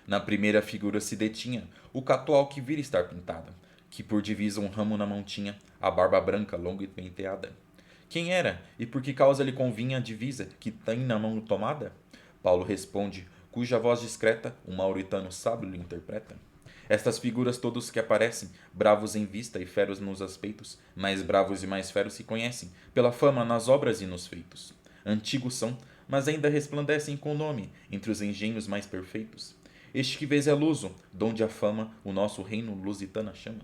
Na primeira figura se detinha o catual que vira estar pintada, que por divisa um ramo na mão tinha, a barba branca, longa e penteada. Quem era, e por que causa lhe convinha a divisa que tem na mão tomada? Paulo responde, cuja voz discreta um mauritano sábio lhe interpreta. Estas figuras todos que aparecem, bravos em vista e feros nos aspeitos, mais bravos e mais feros se conhecem, pela fama nas obras e nos feitos. Antigos são, mas ainda resplandecem com nome, entre os engenhos mais perfeitos. Este que vês é Luso, donde a fama o nosso reino lusitana chama.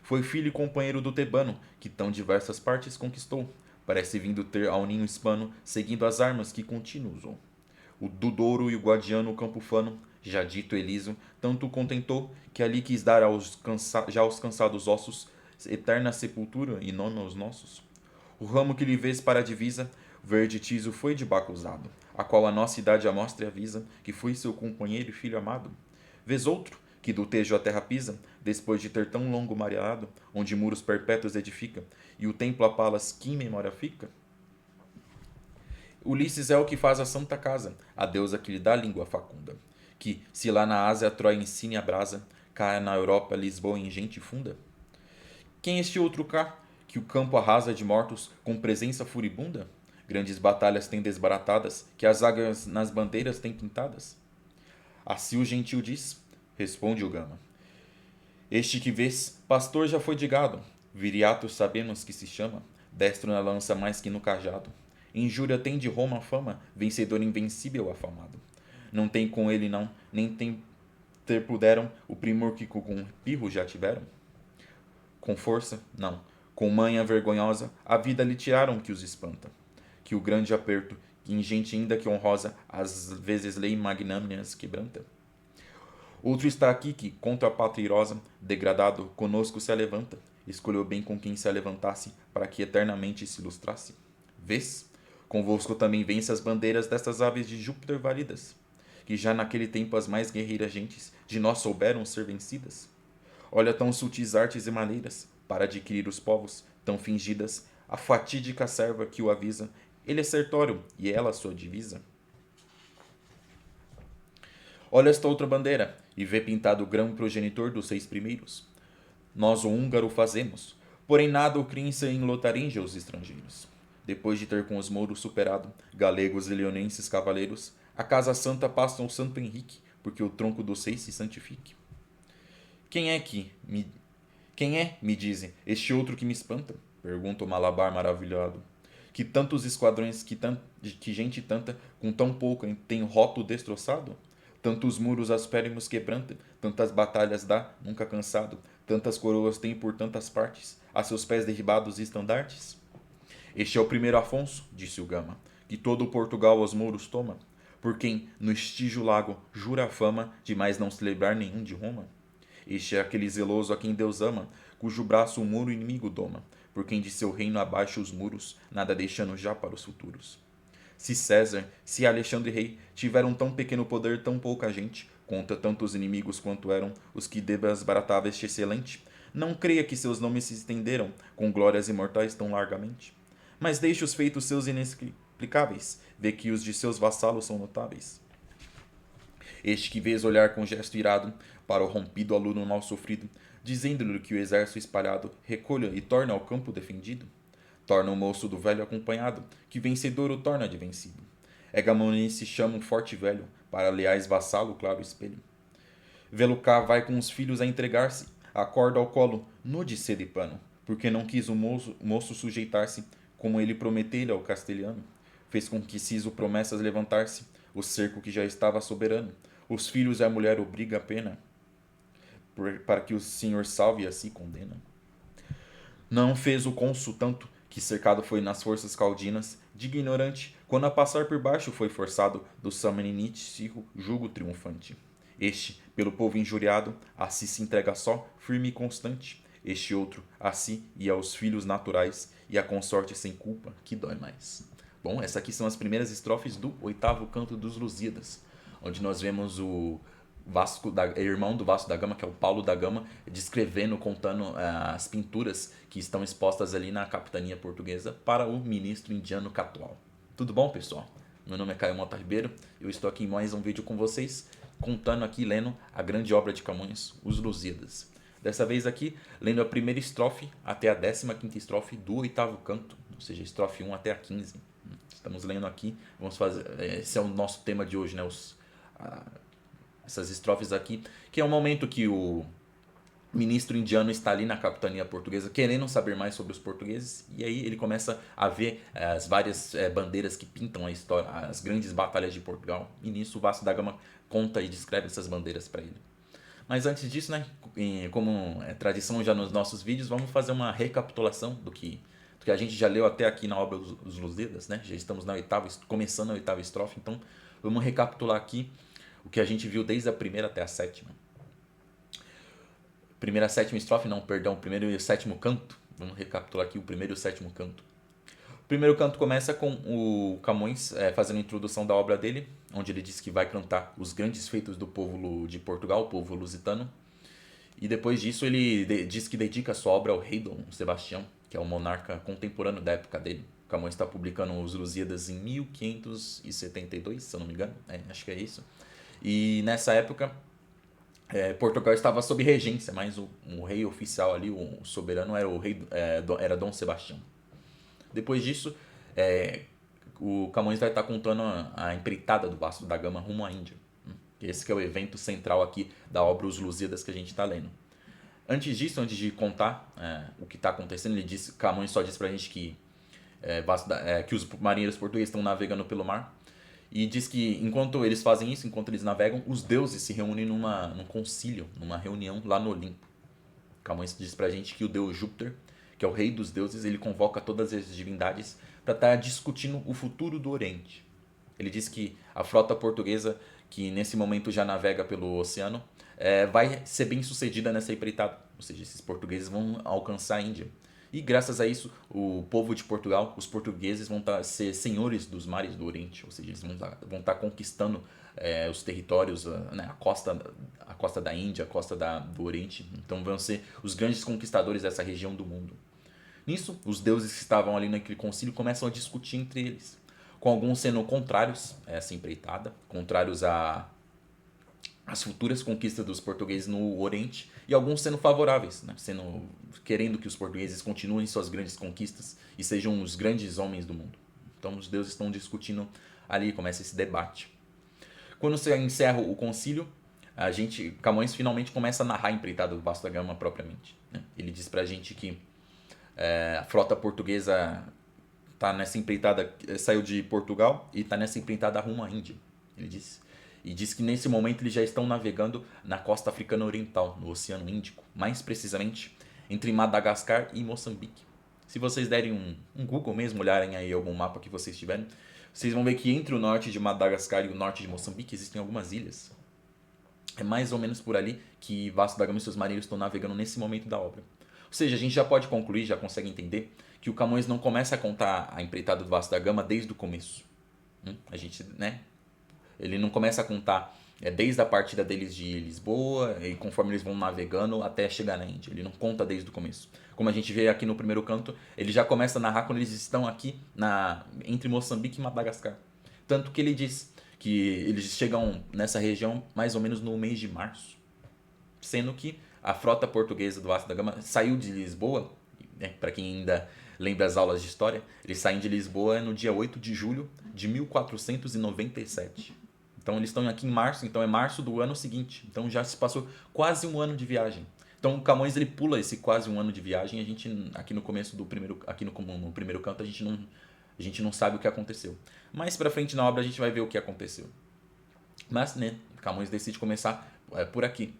Foi filho e companheiro do Tebano, que tão diversas partes conquistou. Parece vindo ter ao ninho hispano, seguindo as armas que contínuo usou. O do Douro e o Guadiano Campufano, já dito Eliso, tanto o contentou, que ali quis dar já aos cansados ossos eterna sepultura e nono aos nossos. O ramo que lhe vês para a divisa, verde tiso foi de Baco usado, a qual a nossa idade amostra e avisa, que foi seu companheiro e filho amado. Vês outro, que do Tejo a terra pisa, depois de ter tão longo mareado, onde muros perpétuos edifica, e o templo a palas que em memória fica? Ulisses é o que faz a santa casa, a deusa que lhe dá a língua facunda, que, se lá na Ásia Troia ensine a brasa, cá na Europa Lisboa em gente funda. Quem este outro cá, que o campo arrasa de mortos com presença furibunda? Grandes batalhas tem desbaratadas, que as águias nas bandeiras têm pintadas? Assim o gentil diz, responde o Gama. Este que vês, pastor já foi de gado, viriato sabemos que se chama, destro na lança mais que no cajado. Injúria tem de Roma a fama, vencedor invencível afamado. Não tem com ele não, nem tem ter puderam o primor que com pirro já tiveram. Com força, não. Com manha vergonhosa, a vida lhe tiraram que os espanta. Que o grande aperto, que em gente ainda que honrosa, às vezes lei magnâmias quebranta. Outro está aqui que, contra a pátria irosa, degradado, conosco se levanta. Escolheu bem com quem se levantasse, para que eternamente se ilustrasse. Vês? Convosco também vence as bandeiras destas aves de Júpiter válidas, que já naquele tempo as mais guerreiras gentes de nós souberam ser vencidas. Olha tão sutis artes e maneiras, para adquirir os povos, tão fingidas, a fatídica serva que o avisa, ele é sertório e ela sua divisa. Olha esta outra bandeira, e vê pintado o grão progenitor dos 6 primeiros. Nós o húngaro fazemos, porém nada o crinça em Lotaringia os estrangeiros. Depois de ter com os mouros superado, galegos e leonenses cavaleiros, a casa santa passa o santo Henrique, porque o tronco dos 6 se santifique. Quem é que me... Quem é, me dizem, este outro que me espanta? Pergunta o Malabar maravilhado. Que tantos esquadrões, que gente tanta, com tão pouco, tem roto destroçado? Tantos muros aspérrimos quebranta, tantas batalhas dá, nunca cansado, tantas coroas tem por tantas partes, a seus pés derribados estandartes? Este é o primeiro Afonso, disse o Gama, que todo Portugal aos mouros toma, por quem, no estígio lago, jura a fama de mais não se lembrar nenhum de Roma. Este é aquele zeloso a quem Deus ama, cujo braço o muro inimigo doma, por quem de seu reino abaixo os muros, nada deixando já para os futuros. Se César, se Alexandre Rei tiveram tão pequeno poder, tão pouca gente, contra tantos inimigos quanto eram os que desbaratava este excelente, não creia que seus nomes se estenderam com glórias imortais tão largamente. Mas deixe os feitos seus inexplicáveis, vê que os de seus vassalos são notáveis. Este que vês olhar com gesto irado para o rompido aluno mal sofrido, dizendo-lhe que o exército espalhado recolha e torne ao campo defendido. Torna o moço do velho acompanhado, que vencedor o torna de vencido. Egamoni se chama um forte velho, para leais vassalo claro espelho. Velucá vai com os filhos a entregar-se, a corda ao colo, nu de seda e pano, porque não quis o moço sujeitar-se, como ele prometera ao castelhano. Fez com que Ciso promessas levantar-se, o cerco que já estava soberano. Os filhos e a mulher obriga a pena, para que o senhor salve e a si condena. Não fez o cônsul tanto, que cercado foi nas forças caldinas, de ignorante, quando a passar por baixo foi forçado do Samninite jugo triunfante. Este, pelo povo injuriado, a si se entrega só, firme e constante. Este outro, a si e aos filhos naturais, e a consorte sem culpa, que dói mais. Bom, essas aqui são as primeiras estrofes do 8º Canto dos Lusíadas, onde nós vemos o irmão do Vasco da Gama, que é o Paulo da Gama, descrevendo, contando as pinturas que estão expostas ali na capitania portuguesa para o ministro indiano Catual. Tudo bom, pessoal? Meu nome é Caio Mota Ribeiro, eu estou aqui em mais um vídeo com vocês contando aqui, lendo a grande obra de Camões, Os Lusíadas. Dessa vez aqui, lendo a primeira estrofe até a 15ª estrofe do 8º canto, ou seja, estrofe 1 até a 15. Estamos lendo aqui, vamos fazer, esse é o nosso tema de hoje, né? Essas estrofes aqui, que é o momento que o ministro indiano está ali na capitania portuguesa querendo saber mais sobre os portugueses, e aí ele começa a ver as várias bandeiras que pintam a história, as grandes batalhas de Portugal, e nisso o Vasco da Gama conta e descreve essas bandeiras para ele. Mas antes disso, né, como é tradição já nos nossos vídeos, vamos fazer uma recapitulação do que a gente já leu até aqui na obra dos Lusíadas, né? Já estamos na começando a 8ª estrofe, então vamos recapitular aqui o que a gente viu desde a primeira até a 7ª. Primeira, 7ª estrofe, não, perdão, primeiro e 7º canto. Vamos recapitular aqui o primeiro e o 7º canto. O primeiro canto começa com o Camões fazendo a introdução da obra dele, onde ele diz que vai cantar os grandes feitos do povo de Portugal, o povo lusitano. E depois disso ele diz que dedica a sua obra ao rei Dom Sebastião, que é o monarca contemporâneo da época dele. Camões está publicando os Lusíadas em 1572, se eu não me engano, acho que é isso. E nessa época Portugal estava sob regência, mas o rei oficial ali, o soberano, era Dom Sebastião. Depois disso, o Camões vai estar contando a empreitada do Vasco da Gama rumo à Índia. Esse que é o evento central aqui da obra Os Lusíadas que a gente está lendo. Antes disso, antes de contar o que está acontecendo, Camões só diz pra gente que os marinheiros portugueses estão navegando pelo mar. E diz que enquanto eles fazem isso, enquanto eles navegam, os deuses se reúnem num concílio, numa reunião lá no Olimpo. Camões diz pra gente que o deus Júpiter, que é o rei dos deuses, ele convoca todas as divindades para estar discutindo o futuro do Oriente. Ele diz que a frota portuguesa, que nesse momento já navega pelo oceano, vai ser bem sucedida nessa empreitada. Ou seja, esses portugueses vão alcançar a Índia. E graças a isso, o povo de Portugal, os portugueses vão ser senhores dos mares do Oriente, ou seja, eles vão estar conquistando os territórios, né, a costa da Índia, a costa do Oriente. Então vão ser os grandes conquistadores dessa região do mundo. Nisso, os deuses que estavam ali naquele concílio começam a discutir entre eles, com alguns sendo contrários a essa empreitada, contrários as futuras conquistas dos portugueses no Oriente, e alguns sendo favoráveis, né? Querendo que os portugueses continuem suas grandes conquistas e sejam os grandes homens do mundo. Então os deuses estão discutindo ali, começa esse debate. Quando se encerra o concílio, Camões finalmente começa a narrar a empreitada do Vasco da Gama propriamente, né? Ele diz pra gente que a frota portuguesa tá nessa empreitada, saiu de Portugal e está nessa empreitada rumo à Índia, ele disse. E diz que nesse momento eles já estão navegando na costa africana oriental, no Oceano Índico, mais precisamente entre Madagascar e Moçambique. Se vocês derem um Google mesmo, olharem aí algum mapa que vocês tiverem, vocês vão ver que entre o norte de Madagascar e o norte de Moçambique existem algumas ilhas. É mais ou menos por ali que Vasco da Gama e seus marinheiros estão navegando nesse momento da obra. Ou seja, a gente já pode concluir, já consegue entender, que o Camões não começa a contar a empreitada do Vasco da Gama desde o começo. Ele não começa a contar desde a partida deles de Lisboa e conforme eles vão navegando até chegar na Índia. Ele não conta desde o começo. Como a gente vê aqui no primeiro canto, ele já começa a narrar quando eles estão aqui entre Moçambique e Madagascar. Tanto que ele diz que eles chegam nessa região mais ou menos no mês de março. Sendo que a frota portuguesa do Vasco da Gama saiu de Lisboa, para quem ainda lembra as aulas de história, eles saem de Lisboa no dia 8 de julho de 1497. Então eles estão aqui em março, então é março do ano seguinte. Então já se passou quase um ano de viagem. Então o Camões ele pula esse quase um ano de viagem e a gente aqui no começo do primeiro, no primeiro canto a gente não sabe o que aconteceu. Mais pra frente na obra a gente vai ver o que aconteceu. Mas, né, Camões decide começar por aqui.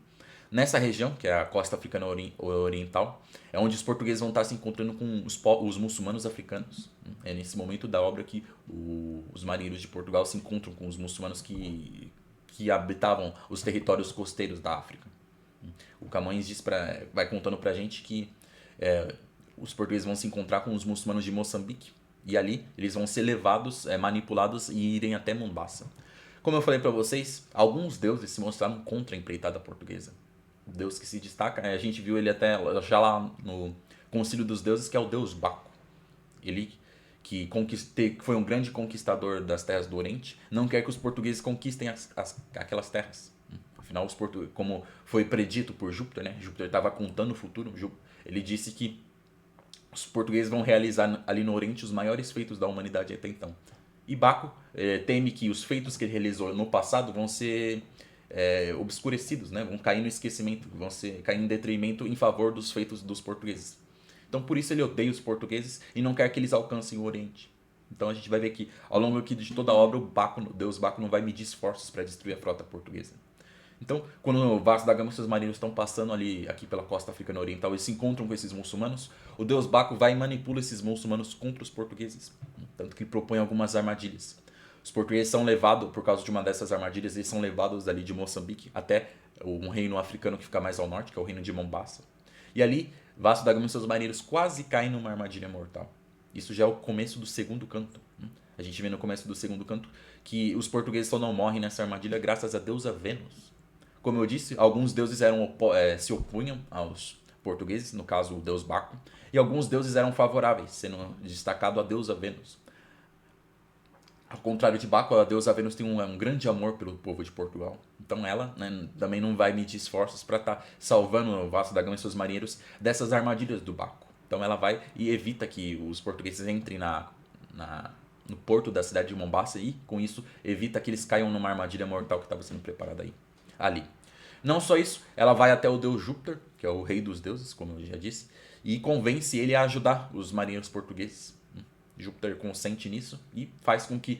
Nessa região, que é a costa africana oriental, é onde os portugueses vão estar se encontrando com os muçulmanos africanos. É nesse momento da obra que os marinheiros de Portugal se encontram com os muçulmanos que habitavam os territórios costeiros da África. O Camões vai contando pra gente que os portugueses vão se encontrar com os muçulmanos de Moçambique, e ali eles vão ser levados, manipulados e irem até Mombasa. Como eu falei para vocês, alguns deuses se mostraram contra a empreitada portuguesa. O deus que se destaca, a gente viu ele até já lá no Concílio dos Deuses, que é o deus Baco. Ele que foi um grande conquistador das terras do Oriente, não quer que os portugueses conquistem aquelas terras. Afinal, como foi predito por Júpiter, né? Júpiter estava contando o futuro. Ele disse que os portugueses vão realizar ali no Oriente os maiores feitos da humanidade até então. E Baco teme que os feitos que ele realizou no passado vão ser obscurecidos, né? Vão cair no esquecimento, cair em detrimento em favor dos feitos dos portugueses. Então por isso ele odeia os portugueses e não quer que eles alcancem o Oriente. Então a gente vai ver que ao longo aqui de toda a obra o Deus Baco não vai medir esforços para destruir a frota portuguesa. Então, quando o Vasco da Gama e seus marinheiros estão passando aqui pela costa africana oriental e se encontram com esses muçulmanos, o deus Baco vai e manipula esses muçulmanos contra os portugueses. Tanto que ele propõe algumas armadilhas. Os portugueses são levados, por causa de uma dessas armadilhas, eles são levados ali de Moçambique até um reino africano que fica mais ao norte, que é o reino de Mombasa. E ali, Vasco da Gama e seus marinheiros quase caem numa armadilha mortal. Isso já é o começo do segundo canto. A gente vê no começo do segundo canto que os portugueses só não morrem nessa armadilha graças à deusa Vênus. Como eu disse, alguns deuses se opunham aos portugueses, no caso o deus Baco, e alguns deuses eram favoráveis, sendo destacado a deusa Vênus. Ao contrário de Baco, a deusa Vênus tem um grande amor pelo povo de Portugal. Então ela, né, também não vai medir esforços para estar salvando o Vasco da Gama e seus marinheiros dessas armadilhas do Baco. Então ela vai e evita que os portugueses entrem no porto da cidade de Mombasa e, com isso, evita que eles caiam numa armadilha mortal que estava sendo preparada ali. Não só isso, ela vai até o deus Júpiter, que é o rei dos deuses, como eu já disse, e convence ele a ajudar os marinheiros portugueses. Júpiter consente nisso e faz com que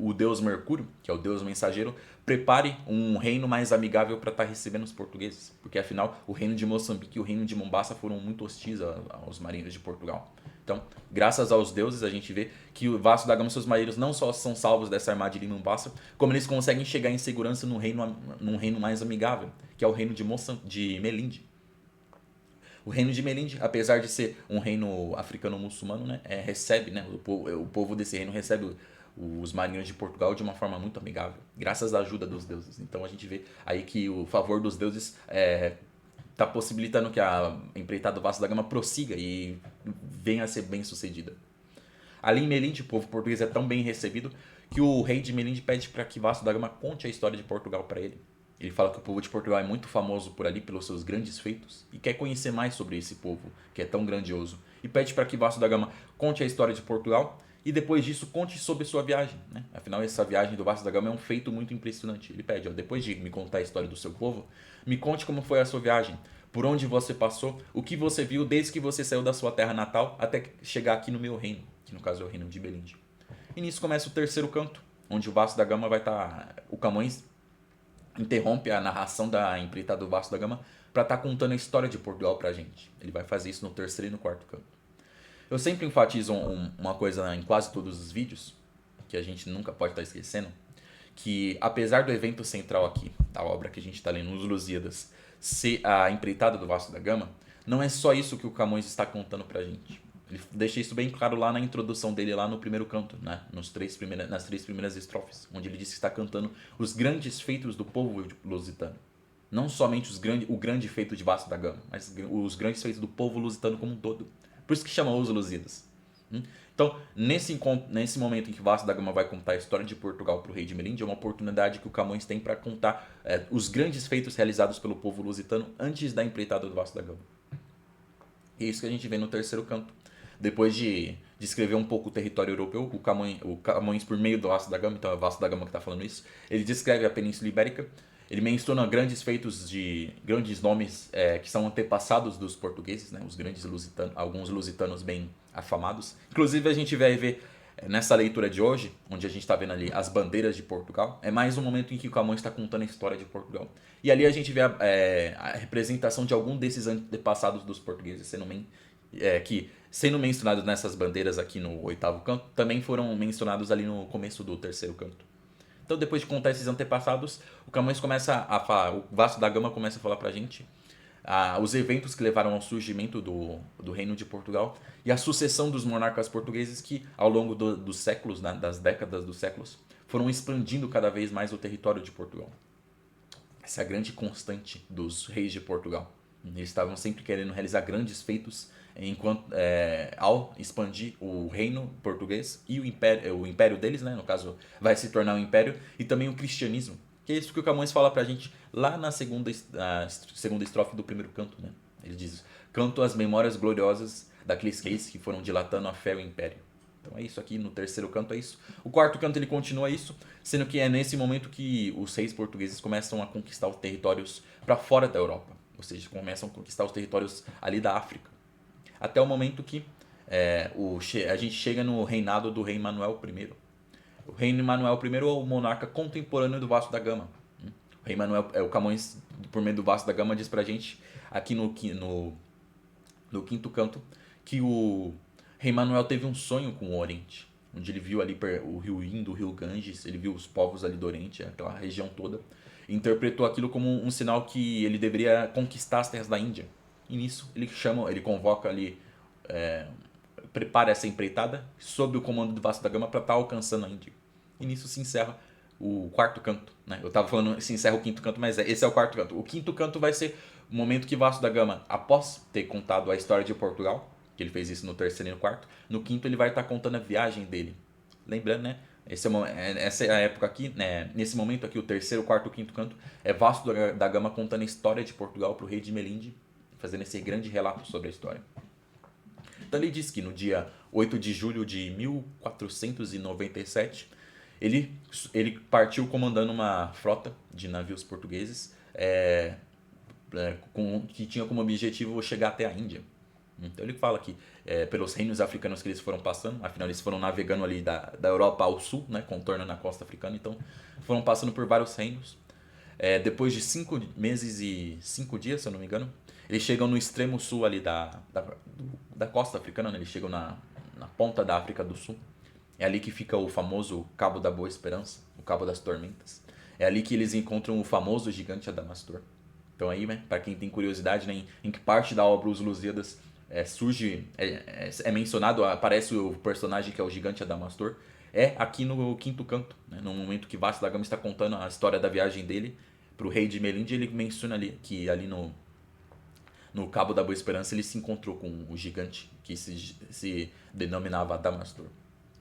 o deus Mercúrio, que é o deus mensageiro, prepare um reino mais amigável para estar recebendo os portugueses. Porque afinal, o reino de Moçambique e o reino de Mombasa foram muito hostis aos marinheiros de Portugal. Então, graças aos deuses, a gente vê que o Vasco da Gama e seus marinheiros não só são salvos dessa armadilha em Mombasa, como eles conseguem chegar em segurança num reino mais amigável, que é o reino de Melinde. O reino de Melinde, apesar de ser um reino africano-muçulmano, né, recebe, né, o povo desse reino recebe os marinheiros de Portugal de uma forma muito amigável, graças à ajuda dos deuses. Então a gente vê aí que o favor dos deuses está possibilitando que a empreitada do Vasco da Gama prossiga e venha a ser bem sucedida. Ali em Melinde, o povo português é tão bem recebido que o rei de Melinde pede para que Vasco da Gama conte a história de Portugal para ele. Ele fala que o povo de Portugal é muito famoso por ali pelos seus grandes feitos e quer conhecer mais sobre esse povo que é tão grandioso. E pede para que Vasco da Gama conte a história de Portugal e depois disso conte sobre sua viagem, né? Afinal, essa viagem do Vasco da Gama é um feito muito impressionante. Ele pede, depois de me contar a história do seu povo, me conte como foi a sua viagem, por onde você passou, o que você viu desde que você saiu da sua terra natal até chegar aqui no meu reino, que no caso é o reino de Belinde. E nisso começa o terceiro canto, onde o Vasco da Gama vai estar... O Camões interrompe a narração da empreitada do Vasco da Gama para estar contando a história de Portugal pra gente. Ele vai fazer isso no terceiro e no quarto canto. Eu sempre enfatizo uma coisa em quase todos os vídeos, que a gente nunca pode estar esquecendo, que apesar do evento central aqui, da obra que a gente está lendo, Os Lusíadas, ser a empreitada do Vasco da Gama, não é só isso que o Camões está contando pra gente. Ele deixa isso bem claro lá na introdução dele, lá no primeiro canto, né? nas três primeiras estrofes, onde ele diz que está cantando os grandes feitos do povo lusitano. Não somente o grande feito de Vasco da Gama, mas os grandes feitos do povo lusitano como um todo. Por isso que chama Os Lusíadas. Então, nesse momento em que Vasco da Gama vai contar a história de Portugal para o rei de Melinde, é uma oportunidade que o Camões tem para contar os grandes feitos realizados pelo povo lusitano antes da empreitada do Vasco da Gama. E é isso que a gente vê no terceiro canto. Depois de descrever um pouco o território europeu, o Camões por meio do Vasco da Gama, então é o Vasco da Gama que está falando isso, ele descreve a Península Ibérica, ele menciona grandes feitos de grandes nomes que são antepassados dos portugueses, né, os grandes lusitanos, alguns lusitanos bem afamados. Inclusive a gente vai ver nessa leitura de hoje, onde a gente está vendo ali as bandeiras de Portugal, é mais um momento em que o Camões está contando a história de Portugal. E ali a gente vê a representação de algum desses antepassados dos portugueses, sendo mencionados nessas bandeiras aqui no oitavo canto, também foram mencionados ali no começo do terceiro canto. Então, depois de contar esses antepassados, o Camões começa a falar, o Vasco da Gama começa a falar pra gente os eventos que levaram ao surgimento do Reino de Portugal e a sucessão dos monarcas portugueses que, ao longo dos séculos, das décadas dos séculos, foram expandindo cada vez mais o território de Portugal. Essa é a grande constante dos reis de Portugal. Eles estavam sempre querendo realizar grandes feitos ao expandir o reino português e o império deles, né, no caso, vai se tornar um império, e também o cristianismo. Que é isso que o Camões fala pra gente lá na segunda estrofe do primeiro canto, né? Ele diz: canto as memórias gloriosas daqueles reis que foram dilatando a fé e o império. Então é isso aqui, no terceiro canto é isso. O quarto canto ele continua isso, sendo que é nesse momento que os reis portugueses começam a conquistar os territórios para fora da Europa. Ou seja, começam a conquistar os territórios ali da África. Até o momento que a gente chega no reinado do rei Manuel I. O rei Manuel I é o monarca contemporâneo do Vasco da Gama. O rei Manuel, o Camões, por meio do Vasco da Gama, diz pra gente, aqui no quinto canto, que o rei Manuel teve um sonho com o Oriente, onde ele viu ali o rio Indo, o rio Ganges, ele viu os povos ali do Oriente, aquela região toda, e interpretou aquilo como um sinal que ele deveria conquistar as terras da Índia. E nisso ele convoca ali, prepara essa empreitada sob o comando do Vasco da Gama para estar alcançando a Índia. E nisso se encerra o quarto canto, né? Eu tava falando se encerra o quinto canto, mas esse é o quarto canto. O quinto canto vai ser o momento que Vasco da Gama, após ter contado a história de Portugal, que ele fez isso no terceiro e no quarto, no quinto ele vai estar contando a viagem dele. Lembrando, né? Essa é a época aqui, né? Nesse momento aqui, o terceiro, quarto, quinto canto, é Vasco da Gama contando a história de Portugal para o rei de Melinde, fazendo esse grande relato sobre a história. Então ele diz que no dia 8 de julho de 1497, ele partiu comandando uma frota de navios portugueses que tinha como objetivo chegar até a Índia. Então ele fala que pelos reinos africanos que eles foram passando, afinal eles foram navegando ali da Europa ao sul, né, contornando a costa africana, então foram passando por vários reinos. Depois de 5 meses e 5 dias, se eu não me engano, eles chegam no extremo sul ali da costa africana, né? Eles chegam na ponta da África do Sul. É ali que fica o famoso Cabo da Boa Esperança, o Cabo das Tormentas. É ali que eles encontram o famoso gigante Adamastor. Então aí, né, para quem tem curiosidade, né, em que parte da obra Os Lusíadas surge, mencionado, aparece o personagem que é o gigante Adamastor, aqui no quinto canto, né, no momento que Vasco da Gama está contando a história da viagem dele para o rei de Melinde, ele menciona ali que ali no Cabo da Boa Esperança ele se encontrou com o gigante que se denominava Adamastor.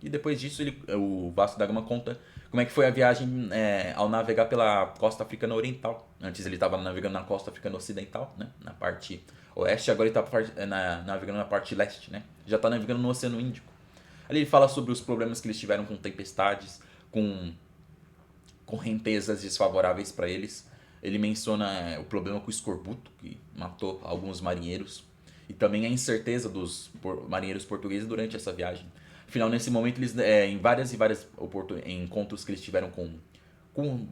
E depois disso o Vasco da Gama conta como é que foi a viagem ao navegar pela costa africana oriental. Antes ele estava navegando na costa africana ocidental, né, na parte oeste, agora ele está navegando na parte leste, né, já está navegando no Oceano Índico. Ali ele fala sobre os problemas que eles tiveram com tempestades, com correntezas desfavoráveis para eles. Ele menciona o problema com o escorbuto, que matou alguns marinheiros, e também a incerteza dos marinheiros portugueses durante essa viagem. Afinal, nesse momento, eles, em várias encontros que eles tiveram com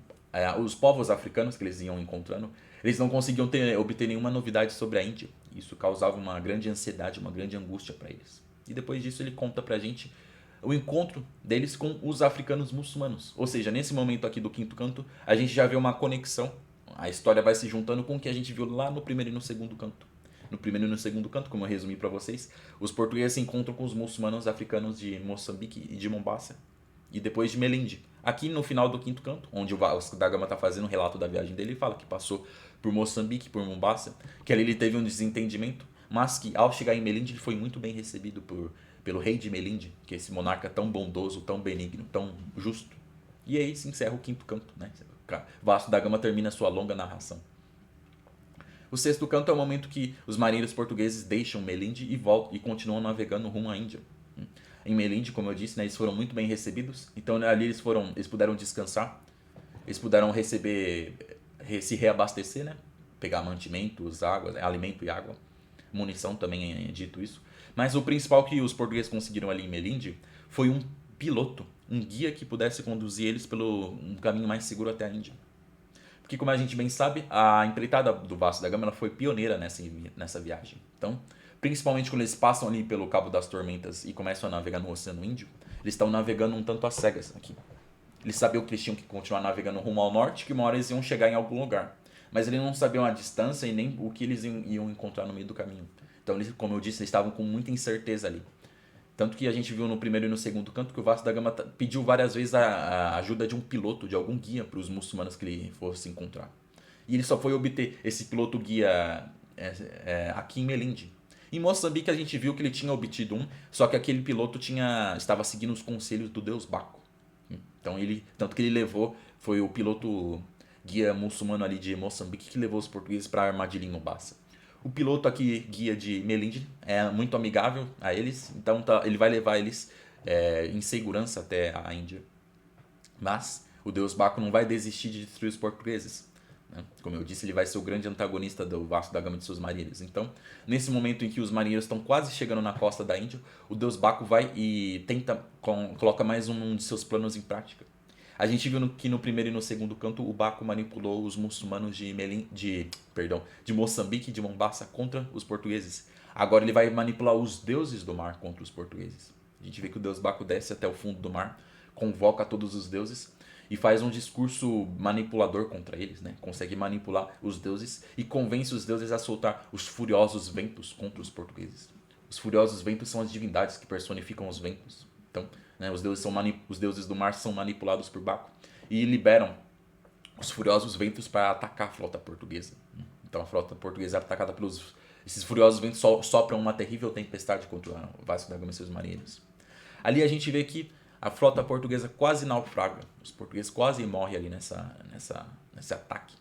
os povos africanos que eles iam encontrando, eles não conseguiam obter nenhuma novidade sobre a Índia. Isso causava uma grande ansiedade, uma grande angústia para eles. E depois disso ele conta pra gente o encontro deles com os africanos muçulmanos. Ou seja, nesse momento aqui do quinto canto, a gente já vê uma conexão. A história vai se juntando com o que a gente viu lá no primeiro e no segundo canto. No primeiro e no segundo canto, como eu resumi para vocês, os portugueses se encontram com os muçulmanos africanos de Moçambique e de Mombasa. E depois de Melinde. Aqui no final do quinto canto, onde o Vasco da Gama está fazendo o relato da viagem dele, ele fala que passou por Moçambique, por Mombasa, que ali ele teve um desentendimento, mas que ao chegar em Melinde ele foi muito bem recebido pelo rei de Melinde, que é esse monarca tão bondoso, tão benigno, tão justo. E aí se encerra o quinto canto, né? Vasco da Gama termina sua longa narração. O sexto canto é o momento que os marinheiros portugueses deixam Melinde e continuam navegando rumo à Índia. Em Melinde, como eu disse, né, eles foram muito bem recebidos, então ali eles puderam descansar, eles puderam se reabastecer, né? Pegar mantimentos, água, alimento e água, munição também é dito isso. Mas o principal que os portugueses conseguiram ali em Melinde foi um piloto, um guia que pudesse conduzir eles pelo um caminho mais seguro até a Índia. Porque, como a gente bem sabe, a empreitada do Vasco da Gama ela foi pioneira nessa viagem. Então, principalmente quando eles passam ali pelo Cabo das Tormentas e começam a navegar no Oceano Índico, eles estão navegando um tanto às cegas aqui. Eles sabiam que eles tinham que continuar navegando rumo ao norte, que uma hora eles iam chegar em algum lugar. Mas eles não sabiam a distância e nem o que eles iam encontrar no meio do caminho. Então, eles, como eu disse, eles estavam com muita incerteza ali. Tanto que a gente viu no primeiro e no segundo canto que o Vasco da Gama pediu várias vezes a ajuda de um piloto, de algum guia para os muçulmanos que ele fosse encontrar. E ele só foi obter esse piloto guia aqui em Melinde. Em Moçambique a gente viu que ele tinha obtido um, só que aquele piloto estava seguindo os conselhos do deus Baco. Então tanto que ele levou, foi o piloto guia muçulmano ali de Moçambique, que levou os portugueses para a armadilha em Mombasa. O piloto aqui, guia de Melinde, é muito amigável a eles, então ele vai levar eles em segurança até a Índia. Mas o deus Baco não vai desistir de destruir os portugueses. Né? Como eu disse, ele vai ser o grande antagonista do Vasco da Gama de seus marinheiros. Então, nesse momento em que os marinheiros estão quase chegando na costa da Índia, o deus Baco vai e coloca mais um de seus planos em prática. A gente viu que no primeiro e no segundo canto o Baco manipulou os muçulmanos de Moçambique e de Mombasa contra os portugueses. Agora ele vai manipular os deuses do mar contra os portugueses. A gente vê que o deus Baco desce até o fundo do mar, convoca todos os deuses e faz um discurso manipulador contra eles, né? Consegue manipular os deuses e convence os deuses a soltar os furiosos ventos contra os portugueses. Os furiosos ventos são as divindades que personificam os ventos. Então, né, os deuses do mar são manipulados por Baco e liberam os furiosos ventos para atacar a frota portuguesa. Então a frota portuguesa é atacada pelos... Esses furiosos ventos sopram uma terrível tempestade contra o Vasco da Gama e seus marinheiros. Ali a gente vê que a frota portuguesa quase naufraga. Os portugueses quase morrem ali nesse ataque.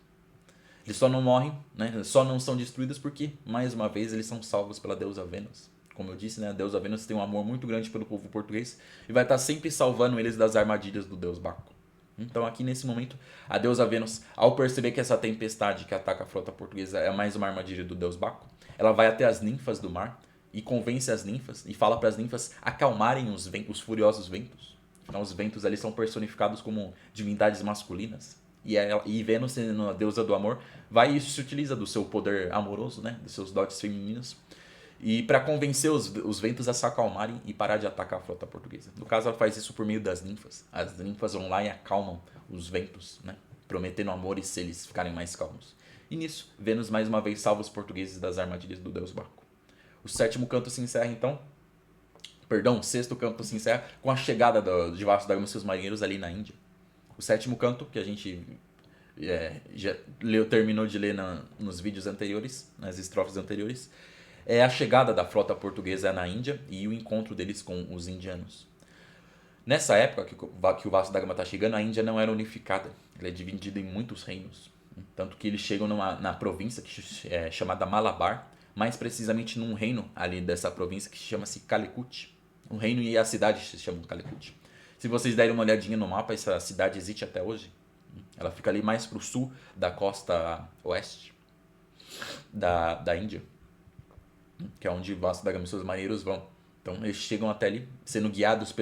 Eles só não morrem, né? Só não são destruídos porque, mais uma vez, eles são salvos pela deusa Vênus. Como eu disse, né? A deusa Vênus tem um amor muito grande pelo povo português e vai estar sempre salvando eles das armadilhas do deus Baco. Então aqui nesse momento, a deusa Vênus, ao perceber que essa tempestade que ataca a frota portuguesa é mais uma armadilha do deus Baco, ela vai até as ninfas do mar e convence as ninfas e fala para as ninfas acalmarem os furiosos ventos. Afinal, os ventos ali são personificados como divindades masculinas. E Vênus, sendo a deusa do amor, vai e se utiliza do seu poder amoroso, né, dos seus dotes femininos, e para convencer os ventos a se acalmarem e parar de atacar a frota portuguesa. No caso, ela faz isso por meio das ninfas. As ninfas vão lá e acalmam os ventos, né, prometendo amor e se eles ficarem mais calmos. E nisso, Vênus mais uma vez salva os portugueses das armadilhas do deus Baco. O sétimo canto se encerra então... o sexto canto se encerra com a chegada de Vasco da Gama e seus marinheiros ali na Índia. O sétimo canto, que a gente terminou de ler nos vídeos anteriores, nas estrofes anteriores, é a chegada da frota portuguesa na Índia e o encontro deles com os indianos. Nessa época que o Vasco da Gama está chegando, a Índia não era unificada. Ela é dividida em muitos reinos. Tanto que eles chegam na província que é chamada Malabar, mais precisamente num reino ali dessa província que chama-se Calicut. O reino e a cidade se chamam Calicut. Se vocês derem uma olhadinha no mapa, essa cidade existe até hoje. Ela fica ali mais para o sul da costa oeste da Índia, que é onde Vasco da Gama e seus marinheiros vão. Então eles chegam até ali, sendo guiados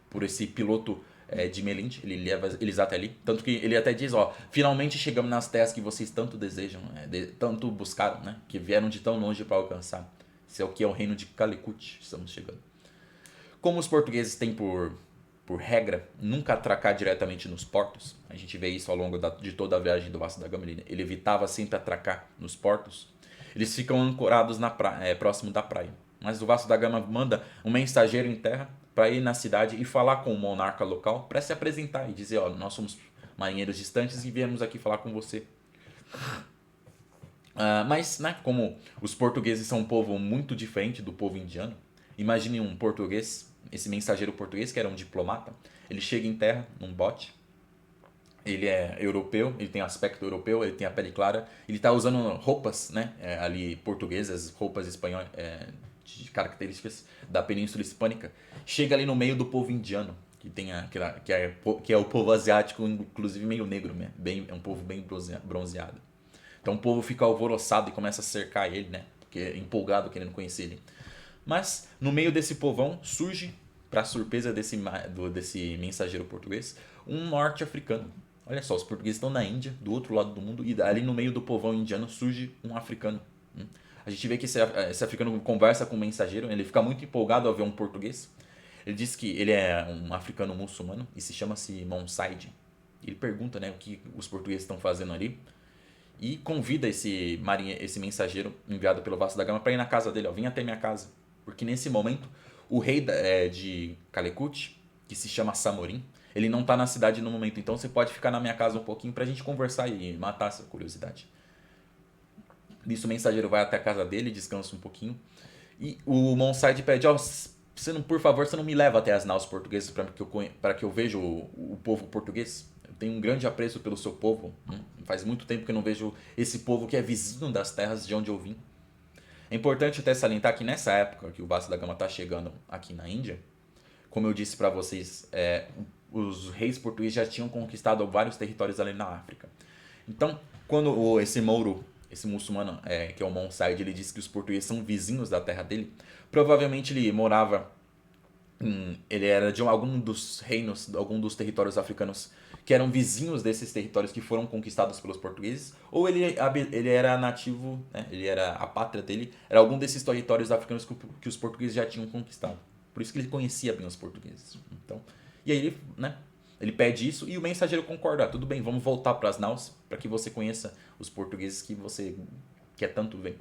por esse piloto de Melinde. Ele leva eles até ali. Tanto que ele até diz, finalmente chegamos nas terras que vocês tanto desejam, tanto buscaram, né? Que vieram de tão longe para alcançar. Esse é o que é o reino de Calicut, estamos chegando. Como os portugueses têm por regra, nunca atracar diretamente nos portos. A gente vê isso ao longo de toda a viagem do Vasco da Gama. Ele evitava sempre atracar nos portos. Eles ficam ancorados próximo da praia. Mas o Vasco da Gama manda um mensageiro em terra para ir na cidade e falar com o monarca local para se apresentar e dizer, nós somos marinheiros distantes e viemos aqui falar com você. Mas, né, como os portugueses são um povo muito diferente do povo indiano, imagine um português, esse mensageiro português, que era um diplomata, ele chega em terra num bote, ele é europeu, ele tem aspecto europeu, ele tem a pele clara, ele está usando roupas, né, ali portuguesas, roupas espanholas, de características da Península Hispânica, chega ali no meio do povo indiano, que é o povo asiático, inclusive meio negro, né, é um povo bem bronzeado. Então o povo fica alvoroçado e começa a cercar ele, né, porque é empolgado querendo conhecer ele. Mas no meio desse povão surge, para surpresa desse mensageiro português, um norte-africano. Olha só, os portugueses estão na Índia, do outro lado do mundo, e ali no meio do povão indiano surge um africano. A gente vê que esse africano conversa com o mensageiro, ele fica muito empolgado ao ver um português. Ele diz que ele é um africano muçulmano e chama-se Monsaid. Ele pergunta, né, o que os portugueses estão fazendo ali e convida esse mensageiro enviado pelo Vasco da Gama para ir na casa dele. Vem até minha casa. Porque nesse momento, o rei de Calicut, que se chama Samorim, ele não está na cidade no momento. Então você pode ficar na minha casa um pouquinho para a gente conversar e matar essa curiosidade. Nisso o mensageiro vai até a casa dele, descansa um pouquinho. E o Monsaid pede, por favor, você não me leva até as naus portuguesas para que eu veja o povo português. Eu tenho um grande apreço pelo seu povo. Faz muito tempo que eu não vejo esse povo que é vizinho das terras de onde eu vim. É importante até salientar que nessa época que o Vasco da Gama está chegando aqui na Índia, como eu disse para vocês, os reis portugueses já tinham conquistado vários territórios ali na África. Então, quando esse Mouro, esse muçulmano, que é o Monsaid, ele disse que os portugueses são vizinhos da terra dele, provavelmente ele morava, ele era de algum dos reinos, algum dos territórios africanos que eram vizinhos desses territórios que foram conquistados pelos portugueses, ou ele era nativo, né, ele era a pátria dele, era algum desses territórios africanos que os portugueses já tinham conquistado. Por isso que ele conhecia bem os portugueses. Então, e aí ele, né, ele pede isso e o mensageiro concorda. Tudo bem, vamos voltar para as naus para que você conheça os portugueses que você quer tanto ver.